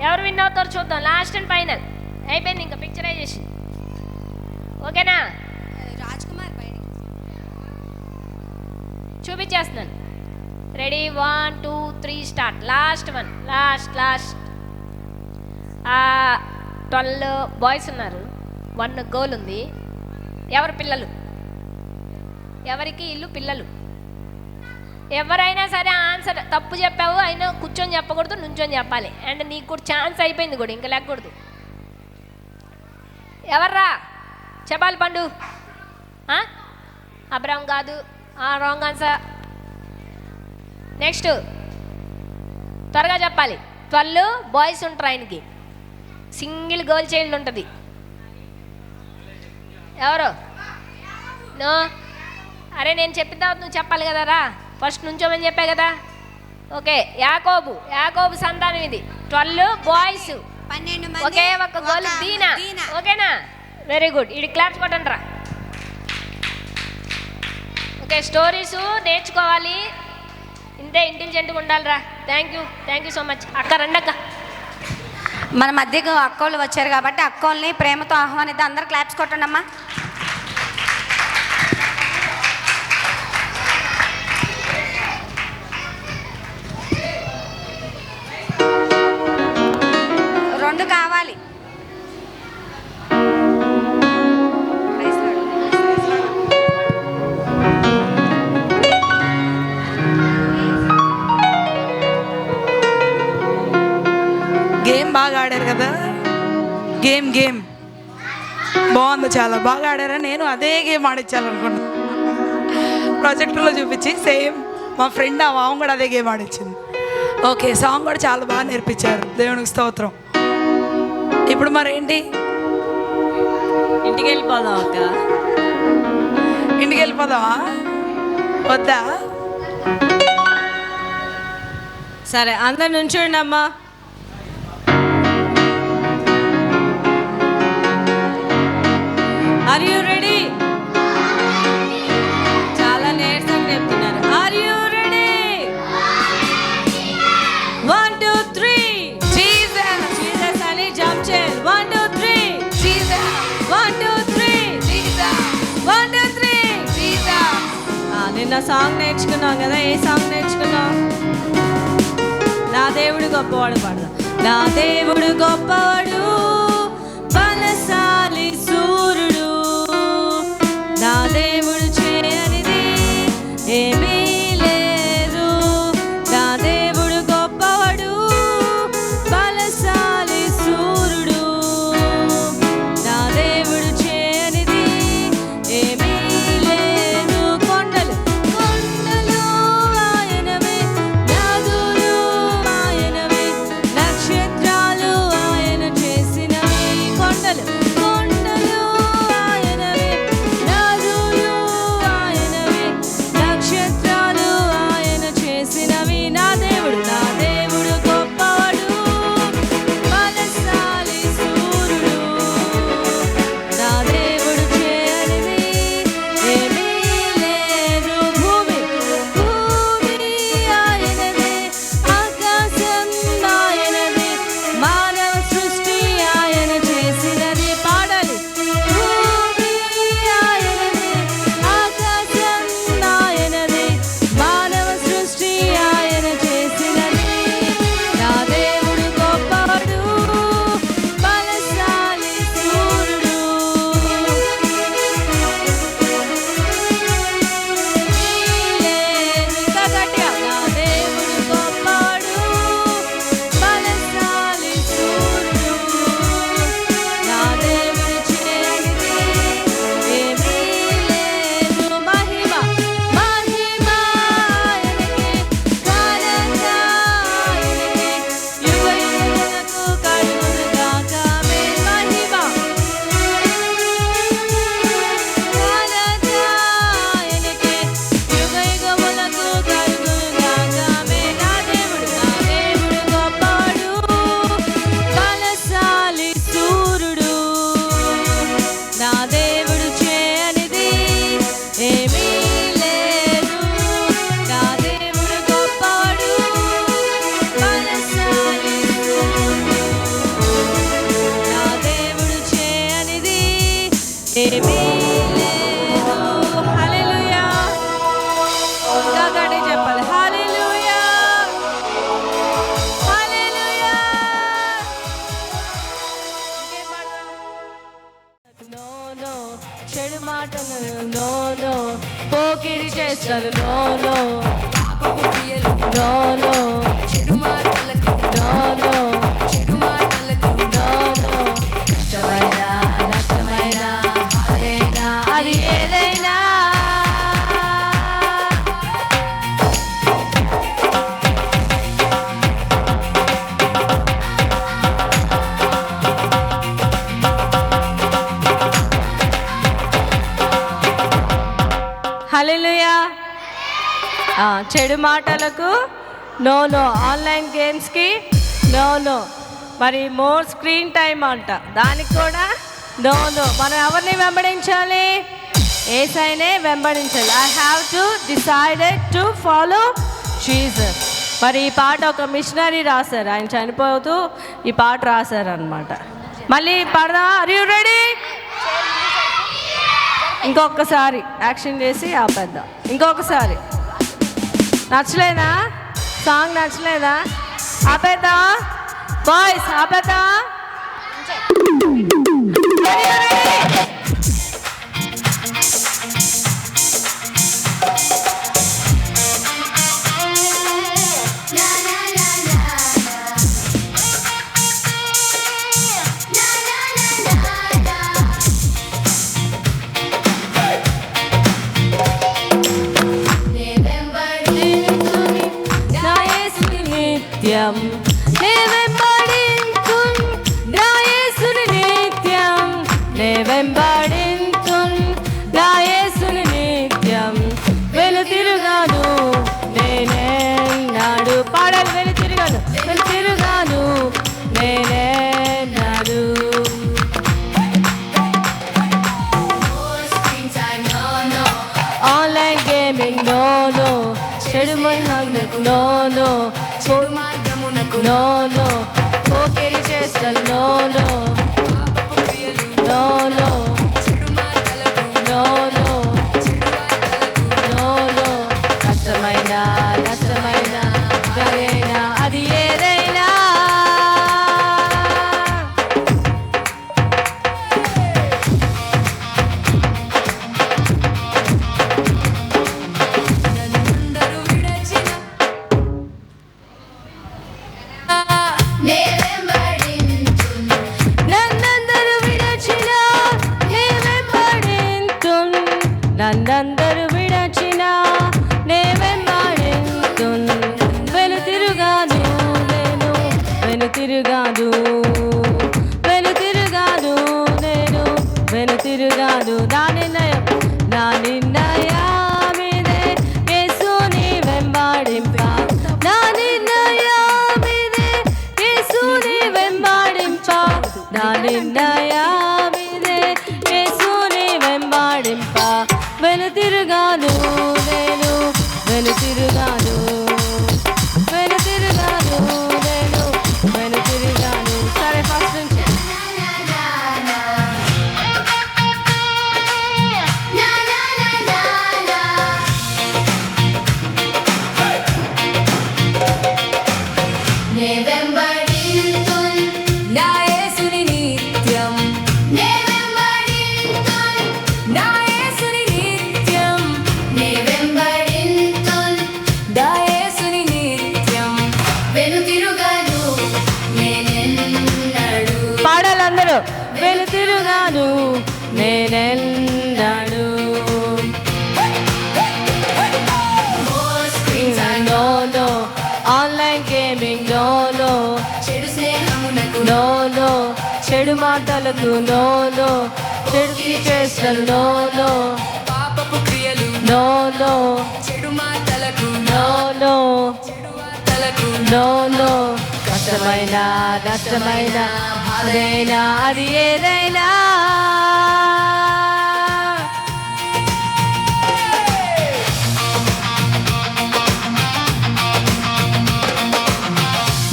ఎవరు విన్ అవుతారో చూద్దాం. లాస్ట్ అండ్ ఫైనల్ అయిపోయింది. ఇంకా పిక్చరైజేషన్. ఓకేనా? రాజ్ కుమార్ బయటికి చూపించేస్తున్నాను. Ready? 1 2 3 start. Last one. Last 12 boys ఉన్నారు, 1 గర్ల్ ఉంది. ఎవరు పిల్లలు? ఎవరికి ఇల్లు పిల్లలు? ఎవరైనా సరే ఆన్సర్ తప్పు చెప్పావు అయినా కూర్చొని చెప్పకూడదు, నుంచొని చెప్పాలి. అండ్ నీకు కూడా ఛాన్స్ అయిపోయింది కూడా, ఇంకా లేకూడదు. ఎవర్రా చెప్పాలి? పండు. అబ్రామ్ కాదు. Wrong answer. నెక్స్ట్ త్వరగా చెప్పాలి. 12 బాయ్స్ ఉంటారు ఆయనకి, సింగిల్ గర్ల్ చైల్డ్ ఉంటుంది. ఎవరు? నో. అరే నేను చెప్పిన తర్వాత నువ్వు చెప్పాలి కదా రా. ఫస్ట్ నుంచోమని చెప్పా కదా. ఓకే, యాకోబు సంతానం ఇది. 12 బాయ్స్, 12 ఒకే ఒక గర్ల్ దీనా. ఓకేనా? Very good. ఇది క్లాప్స్ కొట్టండి రా. ఓకే, స్టోరీస్ నేర్చుకోవాలి, ఇంతే ఇంటెలిజెంట్గా ఉండాలిరా. Thank you so much. అక్క రండి అక్క. మన మధ్యకు అక్కోళ్ళు వచ్చారు కాబట్టి అక్కోళ్ళని ప్రేమతో ఆహ్వానిద్దాం. అందరు క్లాప్స్ కొట్టండి అమ్మా. రెండు కావాలి. గేమ్ బాగా ఆడారు కదా. గేమ్ బాగుంది, చాలా బాగా ఆడారా. నేను అదే గేమ్ ఆడించాలనుకున్నా. ప్రాజెక్టులో చూపించి సేమ్ మా ఫ్రెండ్ ఆమె కూడా అదే గేమ్ ఆడించింది. ఓకే, సాంగ్ కూడా చాలా బాగా నేర్పించారు. దేవునికి స్తోత్రం. ఇప్పుడు మరేంటి? ఇంటికి వెళ్ళిపోదాం అక్క. ఇంటికి వెళ్ళిపోదామా వద్దా? సరే, అందరు నుంచోండి అమ్మా. Are you ready? చాలా నీరసంగా చెప్తున్నారు. Are you ready? 1 2 3 జీసస్ అని జంప్ చేయండి. 1 2 3 1 2 3 1 2 3 నిన్న సాంగ్ నేర్చుకున్నాం కదా. ఏ సాంగ్ నేర్చుకున్నాం? నా దేవుడు గొప్పవాడు పాడదాం. నా దేవుడు గొప్పవాడు, బలశాలి సూర్యుడు, నా దేవుడు చేయనిది ఏమీ లేదు. నా దేవుడు గొప్పవాడు, బలశాలి సూర్యుడు, నా దేవుడు చేయనిది ఏమీ లేదు. కొండలు ఆయనవే, నదులు ఆయనవే, నక్షత్రాలు ఆయన చేసినవి. కొండలు ఆయనవే, నదులు ఆయనవే, నక్షత్రాలు ఆయన చేసినవి. నా దేవుడు గొప్పవాడు, బలశాలి సూర్యుడు, నా దేవుడు చేయనిది ఏమీ లేదు. భూమి ఆయనదే, ఆకాశం ఆయనదే, మానవ సృష్టి ఆయన చేసినది. పాడాలి. భూమి ఆయనదే, ఆకాశం ఆయనదే, మానవ సృష్టి ఆయన చేసినది. నా దేవుడు గొప్పవాడు, బలశాలి సూర్యుడు, ఇంకా గట్టిగా. నా దేవుడు గొప్పవాడు, బలశాలి సూర్యుడు, నా దేవుడు చేయనిది ఏమీ లేదు. మహిమ ఆయనకే, ఘనత ఆయనకే, యుగ యుగములకు కలుగును గాక. ఆమేన్. మహిమ ఘనత ఆయనకే, యుగ యుగములకు కలుగును గాక. ఆమేన్. నా దేవుడు గొప్పవాడు, బలశాలి సూర్యుడు, నా దేవుడు చేయనిది ఏమీ లేదు. నా దేవుడు గొప్పవాడు, బలశాలి సూర్యుడు, నా దేవుడు చేయనిది ఏమీ లేదు. హల్లెలూయా. ఇంకా గట్టిగా చెప్పాలి. హల్లెలూయా, హల్లెలూయా. ఇంకేం పాడదాం? నో చెడు మాటలు, నో పోకిరి చేస్తారు, నో చెడు మాటలకు నో ఇష్టమైనా నష్టమైనా అదేనా అది ఏదైనా చెడు మాటలకు నో నో, ఆన్లైన్ గేమ్స్కి నో నో, మరి మోర్ స్క్రీన్ టైం అంట, దానికి కూడా నో నో. మనం ఎవరిని వెంబడించాలి? యేసయ్యనే వెంబడించాలి. I have to decided to follow Jesus. మరి ఈ పాట ఒక మిషనరీ రాశారు, ఆయన చనిపోతూ ఈ పాట రాశారు అనమాట. మళ్ళీ పాడదా? Are you ready? ఇంకొకసారి యాక్షన్ చేసి ఆపేద్దాం. ఇంకొకసారి. నచ్చలేదా? సాంగ్ నచ్చలేదా? ఆపేద్దా? బాయ్స్ ఆపేద్దా? నిత్యం నే వెంబడింతున్, నా యేసుని నిత్యం నే వెంబడింతున్, నా యేసుని నిత్యం వెలుతిరుగాను నేనే నాడు. పాడాలి. వెలుతిరుగాను, వెలుతిరుగాను నేనే నాడు. ఆన్లైన్ గేమింగ్ నో నో, చెడు మార్గమునకు నో నో, చెడు మార్గమునకు నో నో, పోకిరి చేష్టలు no no, no no, no no, no no. కష్టమైన నష్టమైన గరైనా అది ఏదైనా నన్నందరూ విడచినా నే వెంబడింతున్, నన్నందరూ విడచినా నే వెంబడింతున్, వెలుతిరుగాను నేను, వెనుతిరుగాను, వెనుతిరుగాను నేను, వెనుతిరుగాను. నా నిర్ణయం, నా నిర్ణయమిదే యేసుని వెంబడింప, నా నిర్ణయమిదే యేసుని వెంబడింప, నా నిర్ణయమిదే యేసుని వెంబడింప, వెనుతిరుగాను నేను, వెనుతిరుగాను, వెనుతిరుగాను నేను, వెనుతిరుగాను. సరే ఫస్ట్ నుంచి. నా యేసుని నిత్యం, నా యేసుని నిత్యం, నా యేసుని నిత్యం పాడాలి అందరూ. వెలుతిరుగాను నేనెన్నడు. No no, online gaming no no, చెడు స్నేహమునకు నో నో, చెడు మాటలకు నో నో, చెడు చేష్టలు నో నో, పాపపు క్రియలు నో నో, చెడు మాటలకు నో నో, చెడు వార్తలకు నో నో. కష్టమైన నష్టమైన బాధైనా అది ఏదైనా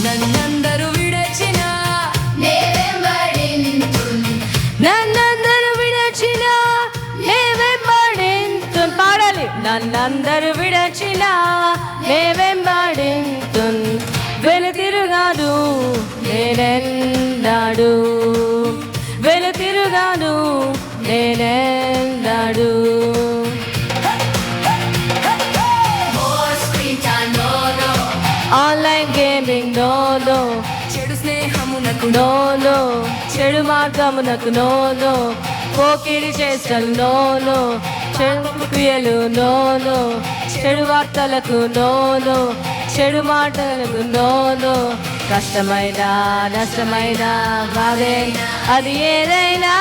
నన్నందరూ విడచిన నన్నందరూ విడచిన నే వెంబడింతున్. పాడాలి. నన్నందరూ విడచిన నే వెంబడింతున్, వెనుతిరుగాను నేనెన్నడు, వెనుతిరుగాను నేనెన్నడు. ఆన్లైన్ గేమింగ్ నో నో, చెడు స్నేహమునకు నో నో, చెడు మార్గమునకు నో నో, పోకిరి చేష్టలు నో నో, చెడు క్రియలు నో నో, చెడు వార్తలకు నో నో, చెడు మాటలకు నో నో. కష్టమైన నష్టమైన బాధైనా అది ఏదైనా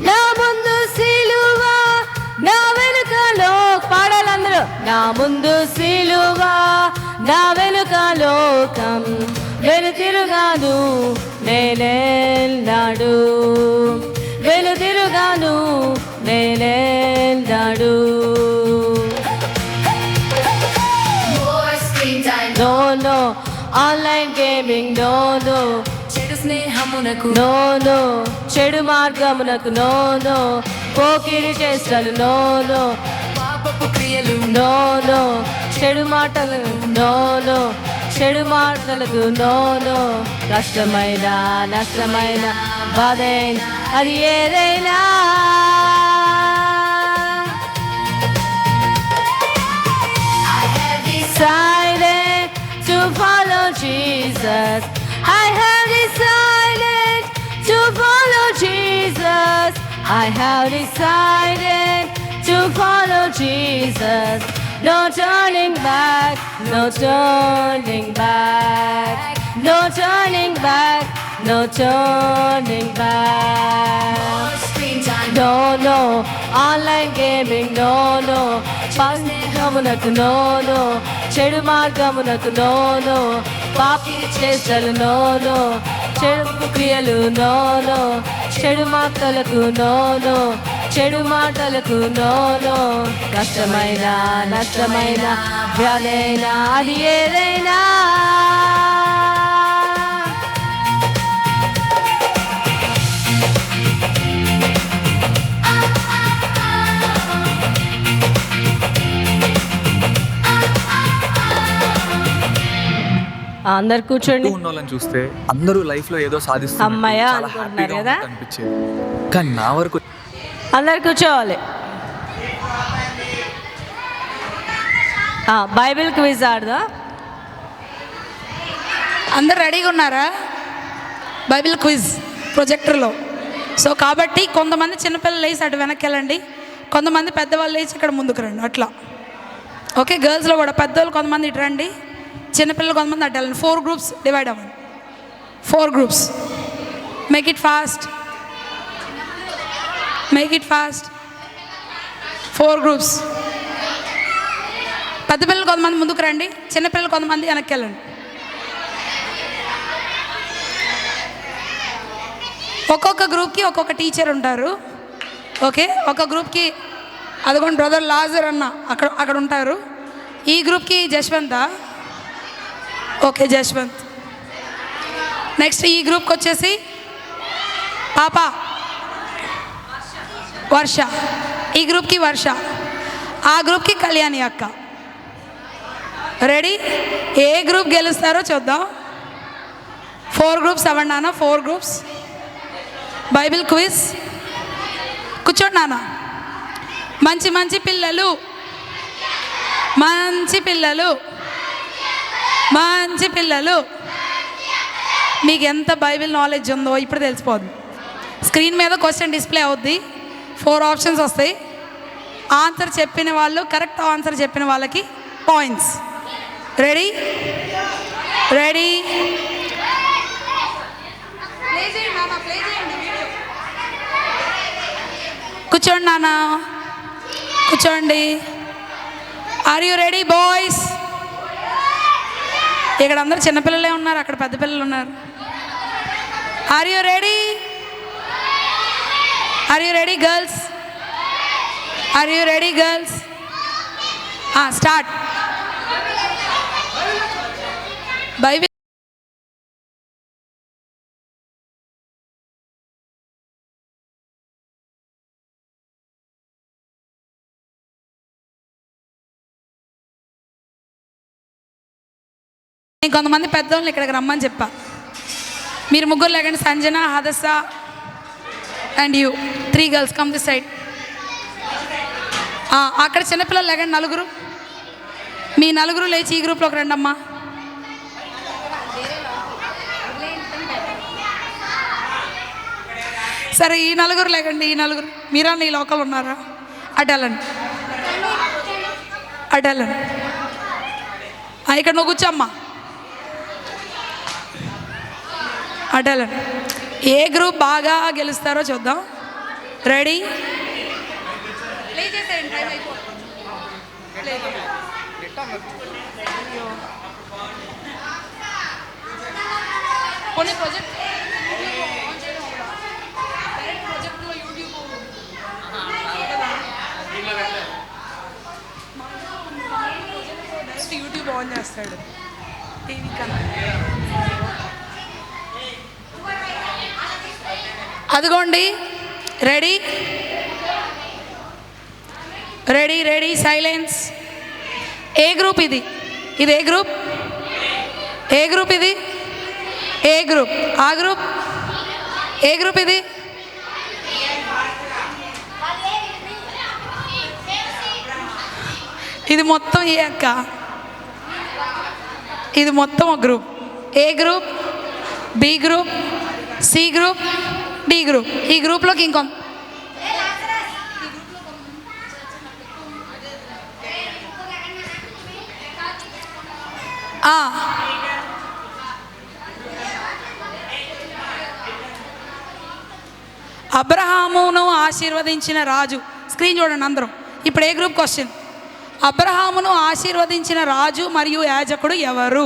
నా ముందు సిలువ నా వెనుకలో పాడాలందరూ నా ముందు సిలువ నా వెనుక లోకం వెనుతిరుగాను నేనేనాడు వెనుతిరుగాను నేనేనాడు No, no, online gaming, no, no, చెడు స్నేహమునకు no, no, చెడు మార్గమునకు no, no, పోకిరి చేష్టలు no, no, పాపపు క్రియలు no, no, చెడు మాటలకు no, no, చెడు మాటలకు no, no, కష్టమైన నష్టమైన బాధైన అది ఏదైనా decided to follow Jesus. I have decided to follow Jesus. I have decided to follow Jesus. No turning back, no turning back, no turning back, no turning back. No, no, online gaming, no, no, పాపమునకు no, no, చెడు మార్గమునకు no, no, పాపి చేష్టలు no, no, చెడు క్రియలు no, no, చెడు మాటలకు no, no, చెడు మాటలకు no, no, కష్టమైన నష్టమైన వ్యాధైన అది ఏదైనా అందరు కూర్చోండి ఉన్న వాళ్ళని చూస్తే అందరూ లైఫ్ లో ఏదో సాధిస్తున్నారు, అమ్మయ్య చాలా అనుకుంటున్నారు హ్యాపీగా కదా? ఉన్నట్టు అనిపించేది. కానీ నా వరకు అందరు కూర్చోవాలి బైబిల్ క్విజ్ ఆడదా అందరు రెడీగా ఉన్నారా? Bible quiz ప్రొజెక్టర్లో. సో కాబట్టి కొంతమంది చిన్నపిల్లలు లేచి అటు వెనక్కి వెళ్ళండి, కొంతమంది పెద్దవాళ్ళు లేచి ఇక్కడ ముందుకు రండి, అట్లా. ఓకే, గర్ల్స్లో కూడా పెద్దవాళ్ళు కొంతమంది ఇటు రండి, చిన్నపిల్లలు కొంతమంది అటు వెళ్ళండి. 4 గ్రూప్స్ డివైడ్ అవ్వండి. 4 groups. Make it fast, make it fast. 4 groups. పెద్ద పిల్లలు కొంతమంది ముందుకు రండి, చిన్నపిల్లలు కొంతమంది వెనక్కి వెళ్ళండి. ఒక్కొక్క గ్రూప్కి ఒక్కొక్క టీచర్ ఉంటారు. ఓకే, ఒక గ్రూప్కి అదిగోండి బ్రదర్ లాజర్ అన్న అక్కడ ఉంటారు. ఈ గ్రూప్కి జశ్వంతా. ఓకే, జశ్వంత్. నెక్స్ట్ ఈ గ్రూప్కి వచ్చేసి పాప వర్ష, ఈ గ్రూప్కి వర్ష, ఆ గ్రూప్కి కళ్యాణి అక్క. రెడీ? ఏ గ్రూప్ గెలుస్తారో చూద్దాం. 4 గ్రూప్స్ అవ్వండి నాన్న, 4 గ్రూప్స్. Bible quiz. కూర్చోండి నాన్న. మంచి మంచి పిల్లలు, మంచి పిల్లలు, మంచి పిల్లలు. మీకు ఎంత బైబిల్ నాలెడ్జ్ ఉందో ఇప్పుడు తెలిసిపోద్ది. స్క్రీన్ మీద క్వశ్చన్ డిస్ప్లే అవుద్ది. 4 ఆప్షన్స్ వస్తాయి. ఆన్సర్ చెప్పిన వాళ్ళు, కరెక్ట్ ఆన్సర్ చెప్పిన వాళ్ళకి పాయింట్స్. రెడీ? రెడీ? కూర్చోండి నాన్న, కూర్చోండి. Are you ready boys? ఇక్కడ అందరూ చిన్నపిల్లలే ఉన్నారు, అక్కడ పెద్ద పిల్లలు ఉన్నారు. Are you ready? Are you ready girls? Are you ready girls? Start. Bible నేను కొంతమంది పెద్దవాళ్ళు ఇక్కడికి రమ్మని చెప్పా. మీరు ముగ్గురు లేకండి, Sanjana, Hadassah and you 3 girls come this side. అక్కడ చిన్నపిల్లలు లేకండి, 4. మీ 4 లేచి ఈ గ్రూప్లోకి రండి అమ్మా. సరే, ఈ 4 లేకండి, ఈ 4. మీరా నీ లోకల్ ఉన్నారా? అటు వెళ్ళండి, అటు వెళ్ళండి. ఇక్కడ నువ్వు కూర్చోమ్మా, అటు వెళ్ళండి. ఏ గ్రూప్ బాగా గెలుస్తారో చూద్దాం. రెడీ? యూట్యూబ్ ఆన్ చేస్తాడు టీవీ కన్నా. అదిగోండి, ready ready ready silence. A group ఇది? ఇది ఏ గ్రూప్? ఏ గ్రూప్ ఇది? A group? ఆ గ్రూప్? ఏ గ్రూప్ ఇది? ఇది మొత్తం ఏ అక్క? ఇది మొత్తం ఒక group. A group, B group, C group, D group. ఈ గ్రూప్లోకి ఇంకొంత అబ్రహామును ఆశీర్వదించిన రాజు. స్క్రీన్ చూడండి అందరం. ఇప్పుడు ఏ గ్రూప్ క్వశ్చన్? అబ్రహామును ఆశీర్వదించిన రాజు మరియు యాజకుడు ఎవరు?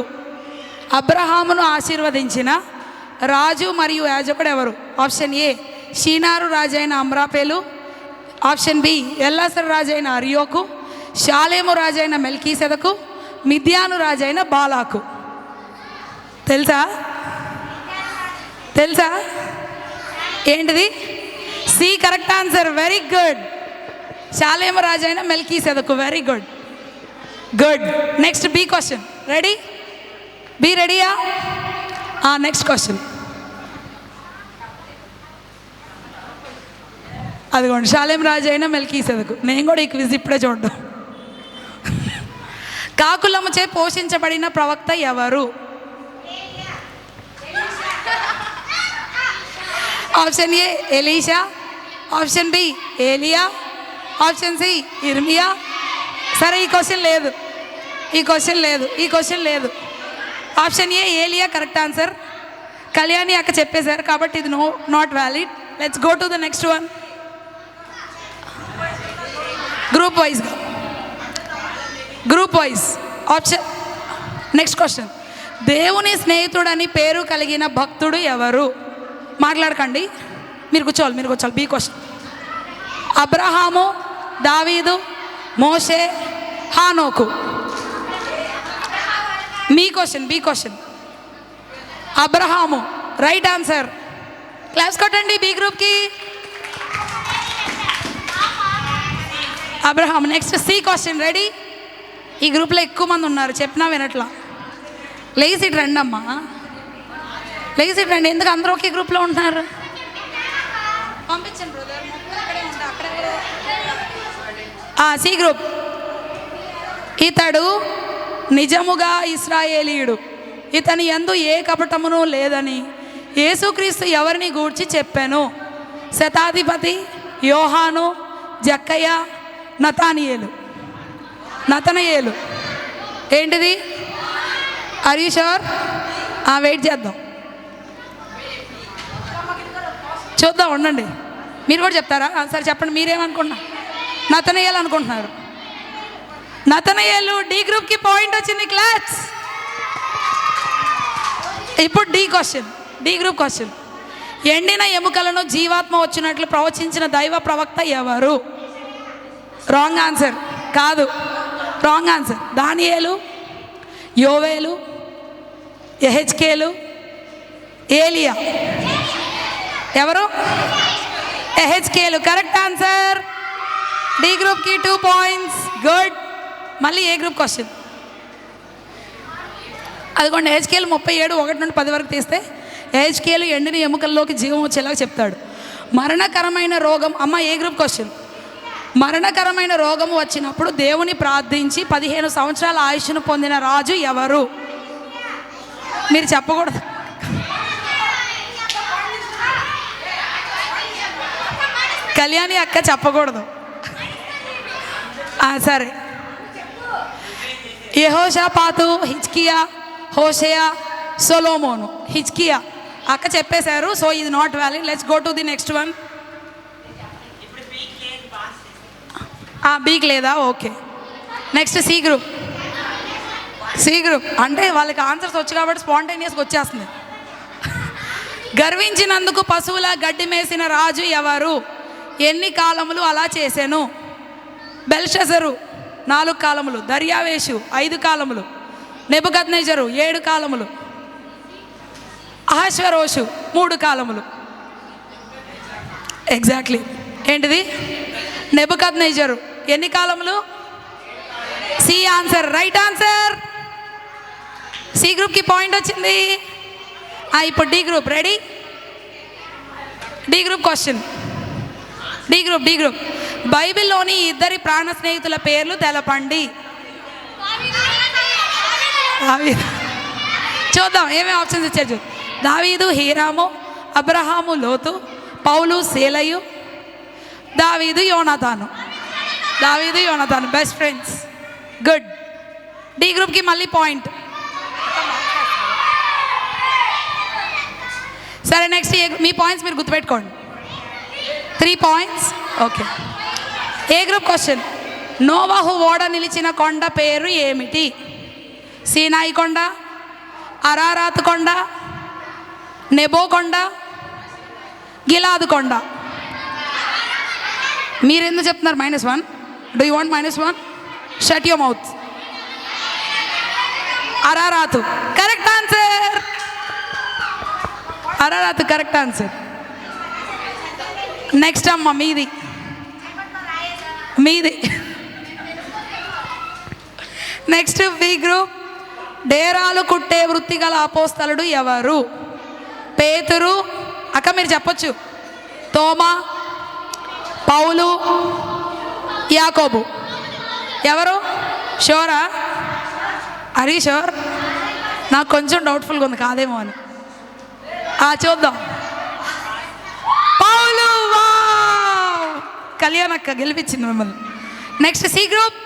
అబ్రహామును ఆశీర్వదించిన రాజు మరియు యాజకుడు ఎవరు? ఆప్షన్ ఏ షీనారు రాజైన అమ్రాపేలు, ఆప్షన్ బి ఎల్లాసర్ రాజైన అరియోకు, షాలేము రాజైన మెల్కీసెదకు, మిద్యాను రాజైన బాలాకు. తెలుసా? తెలుసా? ఏంటిది? C correct answer. Very good. Salem రాజైన Melchizedek. Very good, good. Next B question. Ready? B రెడీయా? Next question. అదిగోండి, షాలేం రాజైన మెల్కీసెదకు. నేను కూడా ఈ క్విజ్ ఇప్పుడే చూడడం. కాకులముచే పోషించబడిన ప్రవక్త ఎవరు? Option A Elisha, option B ఏలియా, ఆప్షన్ సి ఇర్మియా. సరే, ఈ క్వశ్చన్ లేదు, ఈ క్వశ్చన్ లేదు, ఈ క్వశ్చన్ లేదు. ఆప్షన్ ఏ ఏలియా కరెక్ట్ ఆన్సర్. కళ్యాణి అక్క చెప్పేశారు కాబట్టి ఇది not valid. Let's go to the next one. Group వైజ్గా, group wise option. Next question. దేవుని స్నేహితుడని పేరు కలిగిన భక్తుడు ఎవరు? మాట్లాడకండి, మీరు కూర్చోవాలి, మీరు కూర్చోవాలి. B question. అబ్రహాము, దావీదు, మోషే, హానోకు. మీ question, B question. Abraham right answer. Claps కొట్టండి బి గ్రూప్కి. Abraham. Next C question. Ready? ఈ గ్రూప్లో ఎక్కువ మంది ఉన్నారు, చెప్పినా వినట్లా. లేచి రండి అమ్మా, లేచి రండి. ఎందుకు అందరూ ఒకే గ్రూప్లో ఉంటున్నారు? పంపించండి బ్రదర్. C group. ఇతడు నిజముగా ఇశ్రాయేలీయుడు, ఇతని యందు ఏ కపటమును లేదని యేసుక్రీస్తు ఎవరిని గూర్చి చెప్పాను? శతాధిపతి, యోహాను, జక్కయ్య, నతనయేలు. నతనయేలు ఏంటిది? Are you sure? వెయిట్ చేద్దాం, చూద్దాం, ఉండండి. మీరు కూడా చెప్తారా? సరే చెప్పండి, మీరేమనుకుంటున్నారు? నతనయేలు అనుకుంటున్నారు. నతనయేలు. డి గ్రూప్కి పాయింట్ వచ్చింది. క్లాస్. ఇప్పుడు D question, D group question. ఎండిన ఎముకలను జీవాత్మ వచ్చినట్లు ప్రవచించిన దైవ ప్రవక్త ఎవరు? Wrong answer. కాదు, రాంగ్ ఆన్సర్. దానియేలు, యోవేలు, యెహెజ్కేలు, ఏలియా. ఎవరు? యెహెజ్కేలు కరెక్ట్ ఆన్సర్. డి గ్రూప్కి 2 పాయింట్స్. గుడ్. మళ్ళీ ఏ గ్రూప్ క్వశ్చన్. అదిగోండి, యెహెజ్కేలు 37, 1 నుండి 10 వరకు తీస్తే యెహెజ్కేలు ఎండిన ఎముకల్లోకి జీవం వచ్చేలాగా చెప్తాడు. మరణకరమైన రోగం. అమ్మ ఏ గ్రూప్ క్వశ్చన్. మరణకరమైన రోగము వచ్చినప్పుడు దేవుని ప్రార్థించి 15 సంవత్సరాల ఆయుష్ను పొందిన రాజు ఎవరు? మీరు చెప్పకూడదు. కళ్యాణి అక్క చెప్పకూడదు. సరే. యెహోషాపాతు, హిజ్కియా, హోషేయా, సొలొమోను. హిజ్కియా అక్క చెప్పేశారు, సో ఇది not valid. Let's go to the next one. బీకి లేదా? Okay. Next C group. C group అంటే వాళ్ళకి ఆన్సర్స్ వచ్చు కాబట్టి స్పాంటేనియస్గా వచ్చేస్తుంది. గర్వించినందుకు పశువుల గడ్డి మేసిన రాజు ఎవరు? ఎన్ని కాలములు అలా చేశాను? బెల్షజరు 4 కాలములు, దర్యావేషు 5 కాలములు, నెబుకద్నెజరు 7 కాలములు, అహశ్వరోషు 3 కాలములు. ఎగ్జాక్ట్లీ. ఏంటిది? నెబుకద్నెజరు ఎన్ని కాలములు? C answer, right answer. C గ్రూప్కి పాయింట్ వచ్చింది. ఇప్పుడు D group ready? D group question. D group బైబిల్లోని 2 ప్రాణ స్నేహితుల పేర్లు తెలపండి. చూద్దాం ఏమేమి ఆప్షన్స్ ఇచ్చారు చూద్దాం. దావీదు హీరాము, అబ్రహాము లోతు, పౌలు సేలయు, దావీదు యోనాతాను. Best friends. గుడ్. డి గ్రూప్కి మళ్ళీ పాయింట్. సరే నెక్స్ట్ మీ పాయింట్స్ మీరు గుర్తుపెట్టుకోండి. 3 పాయింట్స్. ఓకే. ఏ గ్రూప్ క్వశ్చన్. నోవాహు ఓడ నిలిచిన కొండ పేరు ఏమిటి? సీనాయి కొండ, అరారాత్ కొండ, నెబో కొండ, గిలాదు కొండ. మీరు ఎందుకు చెప్తున్నారు -1? Do you want -1? Shut your mouth. Ararat correct answer. Ararat correct answer. Next అమ్మ మీది. Next B group. డేరాలు కుట్టే వృత్తి గల అపోస్తలుడు ఎవరు? పేతురు. అక్క మీరు చెప్పొచ్చు. తోమా, పౌలు, యాకోబు. ఎవరు? షోరా? అరీ షోర్? నాకు కొంచెం డౌట్ఫుల్గా ఉంది కాదేమో అని. చూద్దాం. పౌలు. కళ్యాణక్క గెలిపించింది మిమ్మల్ని. నెక్స్ట్ సి గ్రూప్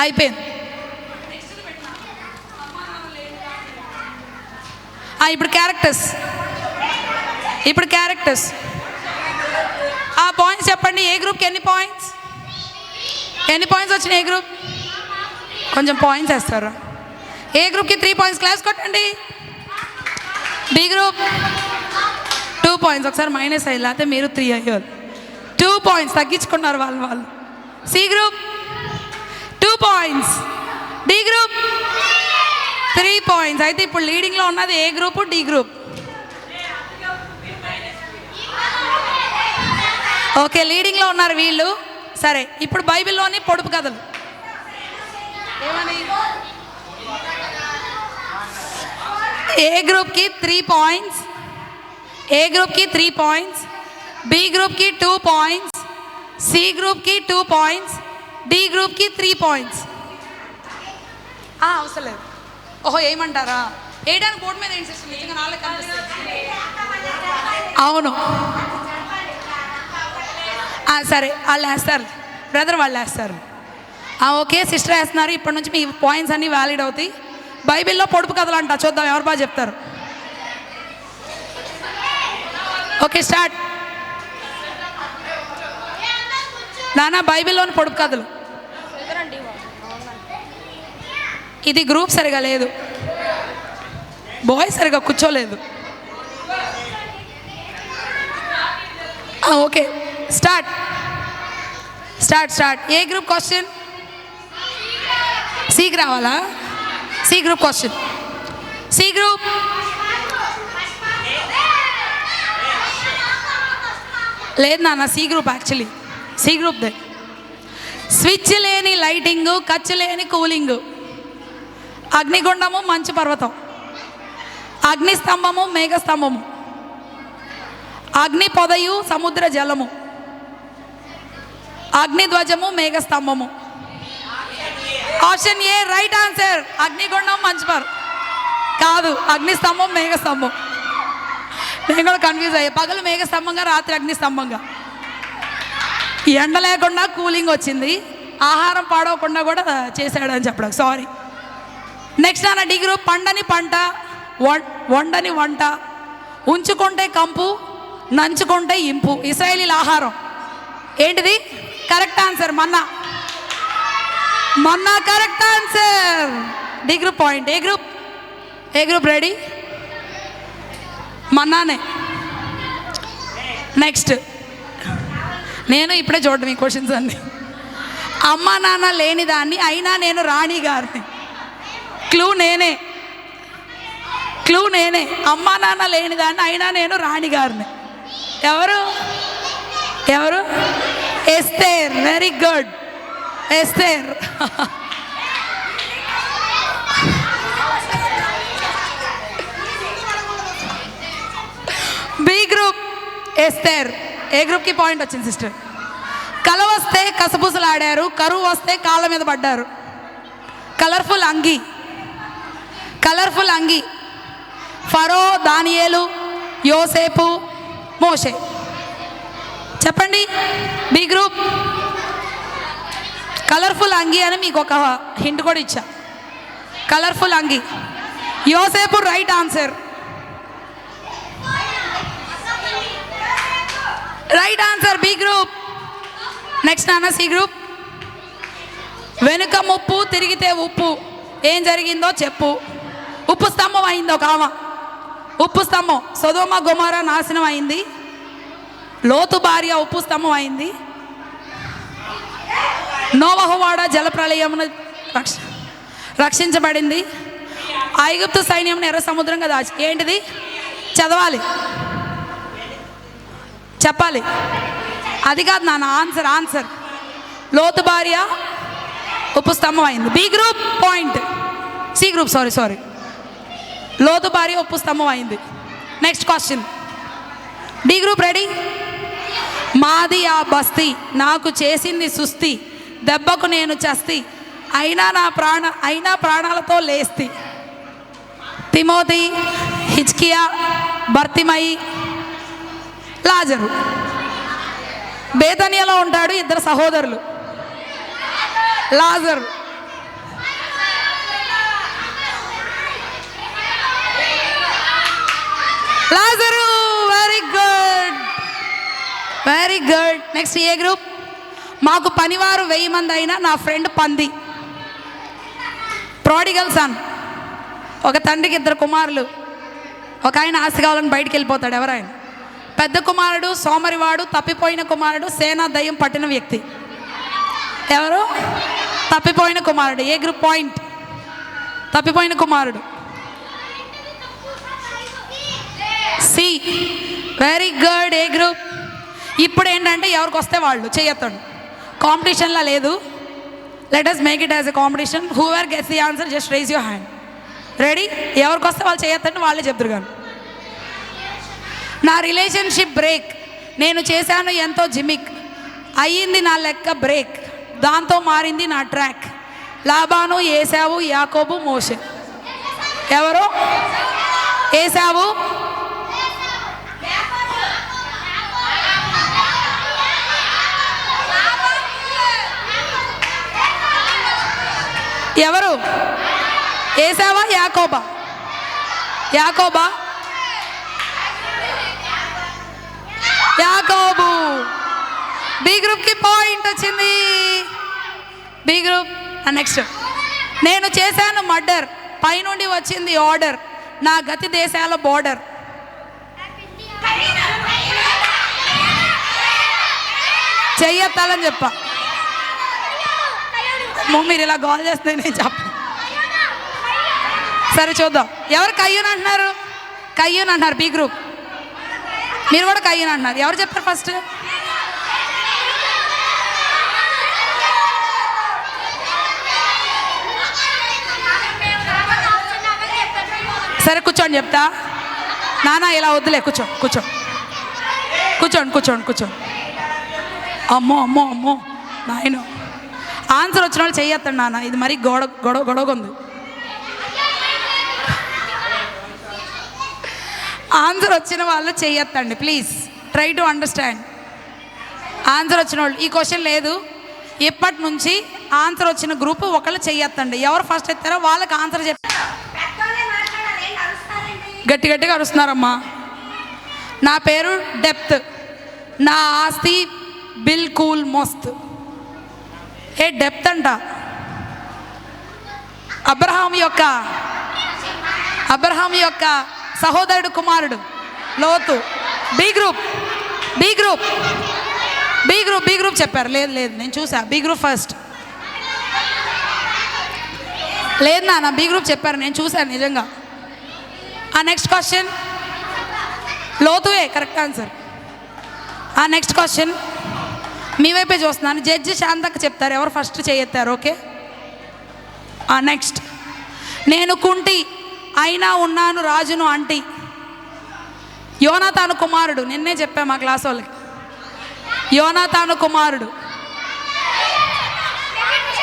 అయిపోయింది. ఇప్పుడు క్యారెక్టర్స్. ఆ పాయింట్స్ చెప్పండి. ఏ గ్రూప్కి ఎన్ని పాయింట్స్ వచ్చినాయి? ఏ గ్రూప్ కొంచెం పాయింట్స్ వేస్తారా? ఏ గ్రూప్కి 3 పాయింట్స్. క్లాస్ కొట్టండి. B group 2 points. ఒకసారి మైనస్ అయ్యి లేకపోతే మీరు 3 అయ్యారు. 2 పాయింట్స్ తగ్గించుకున్నారు వాళ్ళు. C group 2 points. D group 3 points. అయితే ఇప్పుడు లీడింగ్లో ఉన్నది ఏ గ్రూప్? D group. ఓకే, లీడింగ్లో ఉన్నారు వీళ్ళు. సరే, ఇప్పుడు బైబిల్లోని పొడుపు కథలు. ఏ గ్రూప్కి 3 పాయింట్స్. ఏ గ్రూప్కి 3 పాయింట్స్. బి గ్రూప్కి 2 పాయింట్స్. సి గ్రూప్కి 2 పాయింట్స్. డి గ్రూప్కి 3 పాయింట్స్. అవసరం లేదు. ఓహో ఏమంటారా? వేయడానికి బోర్డు మీద ఏంటి సిస్టర్? నిజంగా నాలుగు కనిపిస్తుంది. అవును సరే, వాళ్ళు వేస్తారు బ్రదర్, వాళ్ళు వేస్తారు. ఓకే, సిస్టర్ వేస్తున్నారు. ఇప్పటి నుంచి మీ పాయింట్స్ అన్నీ వ్యాలిడ్ అవుతాయి. బైబిల్లో పొడుపు కథలు అంట. చూద్దాం ఎవరు బాగా చెప్తారు. Okay, start. నానా బైబిల్లోని పొడుపు కథలు. ఇది గ్రూప్ సరిగా లేదు, బాయ్ సరిగా కూర్చోలేదు. Okay, start. A group question? సికి రావాలా? C group question. C group. లేదు నాన్న, C group. Actually C group దే. స్విచ్ లేని లైటింగు, ఖర్చు లేని కూలింగు, అగ్నిగుండము, మంచు పర్వతం, అగ్నిస్తంభము, మేఘస్తంభము, అగ్ని పొదయు, సముద్ర జలము, అగ్నిధ్వజము, మేఘస్తంభము. Option A right answer. అగ్నిగుండం, మంచు పర్వతం కాదు, అగ్నిస్తంభం, మేఘస్తంభం. నేను కూడా కన్ఫ్యూజ్ అయ్యా. పగలు మేఘస్తంభంగా, రాత్రి అగ్నిస్తంభంగా. ఎండ లేకుండా కూలింగ్ వచ్చింది, ఆహారం పాడవకుండా కూడా చేశాడు అని చెప్పడం. సారీ. నెక్స్ట్ అన్న డి గ్రూప్. పండని పంట, వండని వంట, ఉంచుకుంటే కంపు, నంచుకుంటే ఇంపు. ఇశ్రాయేలీల ఆహారం ఏంటిది correct answer manna. Manna correct answer. D group point. A group ready? మన్నానే. నెక్స్ట్ నేను ఇప్పుడే చూడడం ఈ క్వశ్చన్స్ అన్ని. అమ్మ నాన్న లేని దాన్ని అయినా నేను రాణి గారిని. క్లూ నేనే. అమ్మ నాన్న లేని దాన్ని అయినా నేను రాణి గారిని. ఎవరు? Esther. Very good Esther. B group Esther. A గ్రూప్కి పాయింట్ వచ్చింది సిస్టర్? కల వస్తే కసపుసలాడారు, కరువు వస్తే కాళ్ళ మీద పడ్డారు. కలర్ఫుల్ అంగి. ఫరో, దానియేలు, యోసేపు, మోషే. చెప్పండి. బి గ్రూప్ కలర్ఫుల్ అంగి అని మీకు ఒక హింట్ కూడా ఇచ్చా. కలర్ఫుల్ అంగి. యోసేపు right answer. Right answer B group. Next నాన్న సి గ్రూప్. వెనుక ముప్పు తిరిగితే ఉప్పు, ఏం జరిగిందో చెప్పు. ఉప్పు స్తంభం అయింది ఒక ఆమె. ఉప్పు స్తంభం. సొదొమ గొమొర నాశనం అయింది. లోతు భార్య ఉప్పు స్తంభం అయింది. నోవహు వాడ జలప్రళయమును రక్షించబడింది. ఐగుప్తు సైన్యం ఎర్ర సముద్రంగా దాచి. ఏంటిది? చదవాలి, చెప్పాలి. అది కాదు నాన్న ఆన్సర్. లోతు భార్య ఉప్పు స్తంభం అయింది. B group point. C group sorry. లోతు భార్య ఉప్పు స్తంభం అయింది. Next question. D group ready? మాది ఆ బస్తీ, నాకు చేసింది సుస్తి, దెబ్బకు నేను చస్తి, అయినా ప్రాణాలతో లేస్తి. తిమోతి, హిజ్కియా, బర్తిమయి, లాజరు. బేతనియాలో ఉంటాడు. ఇద్దరు సహోదరులు. Lazarus. Very good. Next A group? మాకు పనివారు 1000 మంది అయినా నా ఫ్రెండ్ పంది. Prodigal son. ఒక తండ్రికి 2 కుమారులు. ఒక ఆయన ఆస్తి కావాలని బయటికి వెళ్ళిపోతాడు. ఎవరాయన? పెద్ద కుమారుడు సోమరివాడు, తప్పిపోయిన కుమారుడు, సేనా దయ్యం పట్టిన వ్యక్తి. ఎవరు? తప్పిపోయిన కుమారుడు. A group point? తప్పిపోయిన కుమారుడు. C. Very good. A group? ఇప్పుడు ఏంటంటే ఎవరికి వస్తే వాళ్ళు చేయొద్దండి. కాంపిటీషన్లా లేదు. Let us make it as a competition. Whoever gets the answer just raise your hand. Ready? ఎవరికి వస్తే వాళ్ళు చేయొద్దండి, వాళ్ళే చెప్తారు. కానీ నా రిలేషన్షిప్ బ్రేక్, నేను చేశాను ఎంతో జిమిక్, అయ్యింది నా లెక్క బ్రేక్, దాంతో మారింది నా ట్రాక్. లాబాను, ఏసావు, యాకోబు, మోషే. ఎవరు? ఏసావు. ఎవరు? ఏసావా యాకోబా? యాకోబు. బి గ్రూప్కి పాయింట్ వచ్చింది. B group. నెక్స్ట్. నేను చేశాను మర్డర్, పైనుండి వచ్చింది ఆర్డర్, నా గతి దేశాల బోర్డర్. చెయ్యొత్తాలని చెప్పా. మీరు ఇలా గోల్ చేస్తే నేను చెప్పను. సరే చూద్దాం. ఎవరు కయ్యూన్ అంటున్నారు? కయ్యూన్ అంటున్నారు. B group. మీరు కూడా కయ్యూన్ అంటున్నారు. ఎవరు చెప్పారు ఫస్ట్? సరే కూర్చోండి చెప్తా. నానా ఇలా వద్దులే, కూర్చోండి. అమ్మో నాయన. ఆన్సర్ వచ్చిన వాళ్ళు చెయ్యొద్దండి నాన్న. ఇది మరీ గొడవగా ఉంది. ఆన్సర్ వచ్చిన వాళ్ళు చెయ్యొద్దండి please. Try to understand. Answer వచ్చిన వాళ్ళు. ఈ క్వశ్చన్ లేదు. ఇప్పటి నుంచి ఆన్సర్ వచ్చిన గ్రూప్ ఒకళ్ళు చెయ్యొద్దండి. ఎవరు ఫస్ట్ ఎత్తారో వాళ్ళకి ఆన్సర్ చెప్పి. గట్టిగా అరుస్తున్నారమ్మా. నా పేరు డెప్త్, నా ఆస్తి బిల్కుల్ మస్త్. ఏ డెప్త్ అంట. అబ్రహాం యొక్క సహోదరుడు కుమారుడు లోతు. బి గ్రూప్ చెప్పారు. లేదు నేను చూసా. B group first. లేదు నాన్న, బి గ్రూప్ చెప్పారు, నేను చూశాను నిజంగా. Next question. లోతువే కరెక్ట్ ఆన్సర్. నెక్స్ట్ క్వశ్చన్ మీ వైపే చూస్తున్నాను. జడ్జి శాంతక్క చెప్తారు ఎవరు ఫస్ట్ చేయెత్తారు. ఓకే. నెక్స్ట్. నేను కుంటి అయినా ఉన్నాను రాజును అంటి. యోనాతాను కుమారుడు. నిన్నే చెప్పా మా క్లాస్ వాళ్ళకి. యోనాతాను కుమారుడు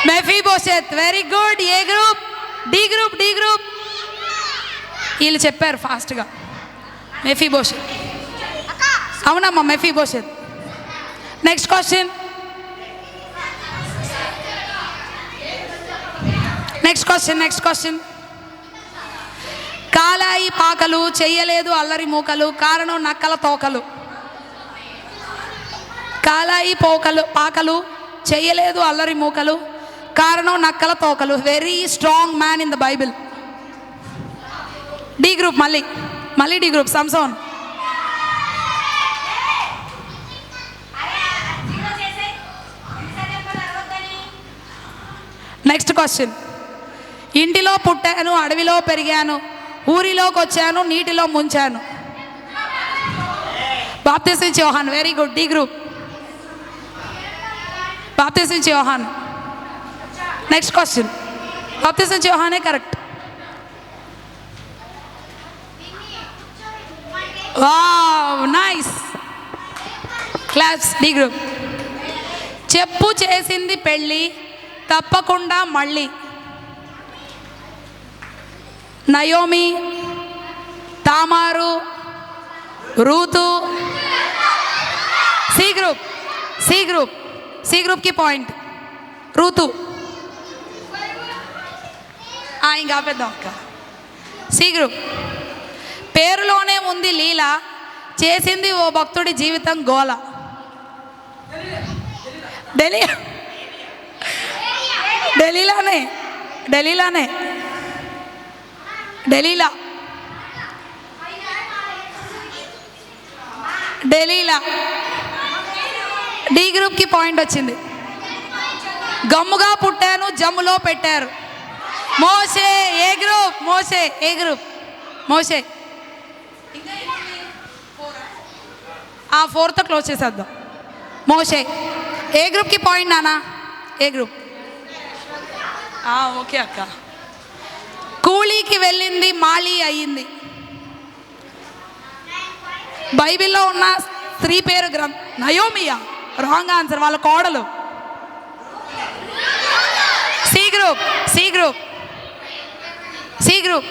Mephibosheth. Very good. A group? D group. వీళ్ళు చెప్పారు ఫాస్ట్గా. మెఫీబోషెత్. అవునమ్మా, Mephibosheth. Next question. Next question. కాలాయి పాకలు చెయ్యలేదు అల్లరి మూకలు, కారణం నక్కల తోకలు. కాలాయి పాకలు చెయ్యలేదు అల్లరి మూకలు, కారణం నక్కల తోకలు. Very strong man in the Bible. D group. మళ్ళీ D group. Samson. Next question. ఇంటిలో పుట్టాను అడవిలో పెరిగాను, ఊరిలోకి వచ్చాను నీటిలో ముంచాను. బాప్తిస్మిచ్చే యోహాన్. Very good. D group. బాప్తిస్మిచ్చే యోహాన్. Next question. బాప్తిస్మిచ్చే యోహానే correct. Wow, nice. Claps. D group. చెప్పు చేసింది పెళ్ళి తప్పకుండా మళ్ళీ. Naomi, Tamar, Ruth. సి గ్రూప్కి పాయింట్. రూతు. ఇంకా ఆపేద్దాం అక్క. C group. పేరులోనే ఉంది లీల, చేసింది ఓ భక్తుడి జీవితం గోల. డెలీలా. డి గ్రూప్కి పాయింట్ వచ్చింది. గమ్ముగా పుట్టాను జమ్ములో పెట్టారు. మోషే. ఏ గ్రూప్? మోషే. ఆ 4తో క్లోజ్ చేసేద్దాం. మోషే. ఏ గ్రూప్కి పాయింట్ నానా? ఏ గ్రూప్. ఓకే అక్క. కూలీకి వెళ్ళింది మాళీ అయ్యింది. బైబిల్లో ఉన్న స్త్రీ పేరు నయోమియా. Wrong answer. వాళ్ళ కోడలు. C group.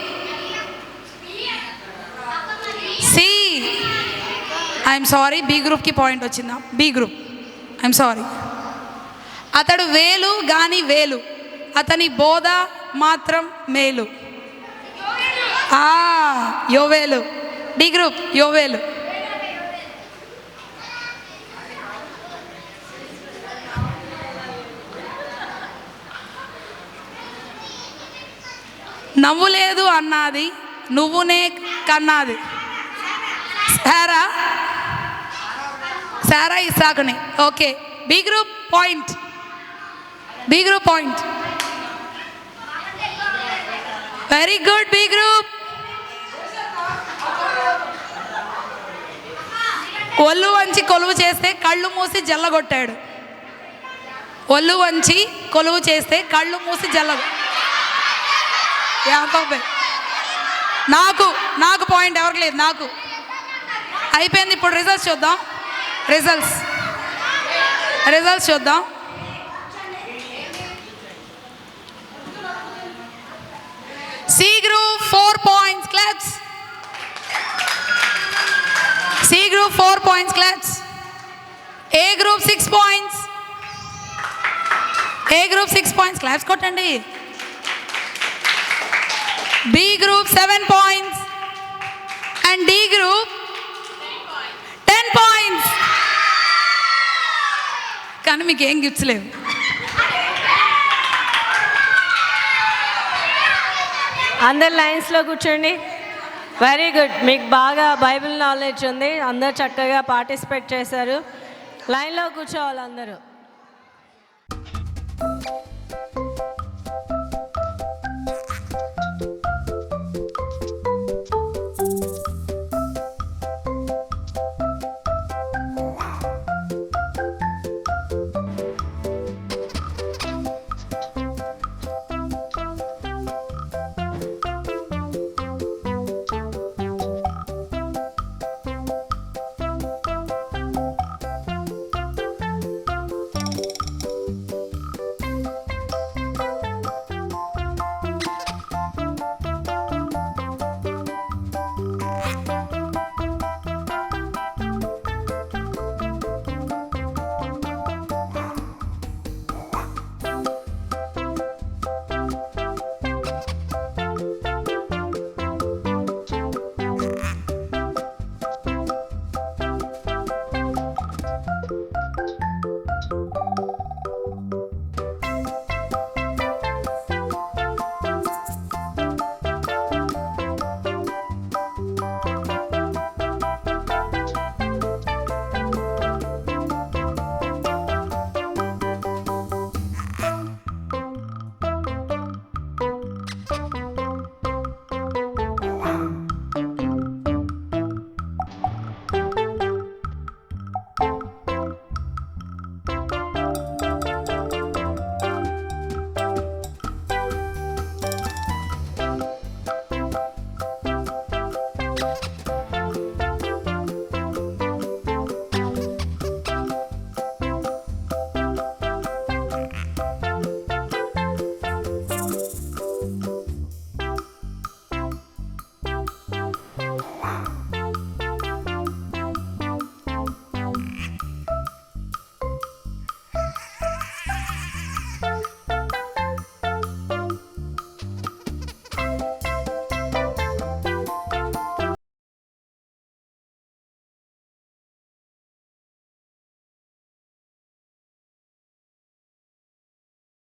C. I'm sorry, B గ్రూప్కి పాయింట్ వచ్చిందా? B group. I'm sorry. అతడు వేలు గాని వేలు, అతని బోధ మాత్రం మేలు. యోవేలు. D group. యోవేలు. నవ్వు లేదు అన్నది నువ్వునే కన్నది. సారా ఇస్సాకుని. Okay. B group point. Very good. B group. ఒళ్ళు వంచి కొలువు చేస్తే కళ్ళు మూసి జల్లగొట్టాడు. ఒళ్ళు వంచి కొలువు చేస్తే కళ్ళు మూసి నాకు పాయింట్ ఎవరికి లేదు. నాకు అయిపోయింది. ఇప్పుడు రిజల్ట్స్ చూద్దాం. C group 4 points. Claps. C group 4 points. Claps. A group 6 points. Claps కొట్టండి. B group 7 points and D group 10 points. కానీ మీకు ఏం గిఫ్ట్స్ లేవు. అందరు లైన్స్లో కూర్చోండి. వెరీ గుడ్, మీకు బాగా బైబిల్ నాలెడ్జ్ ఉంది, అందరు చక్కగా పార్టిసిపేట్ చేశారు. లైన్లో కూర్చోవాలి అందరూ.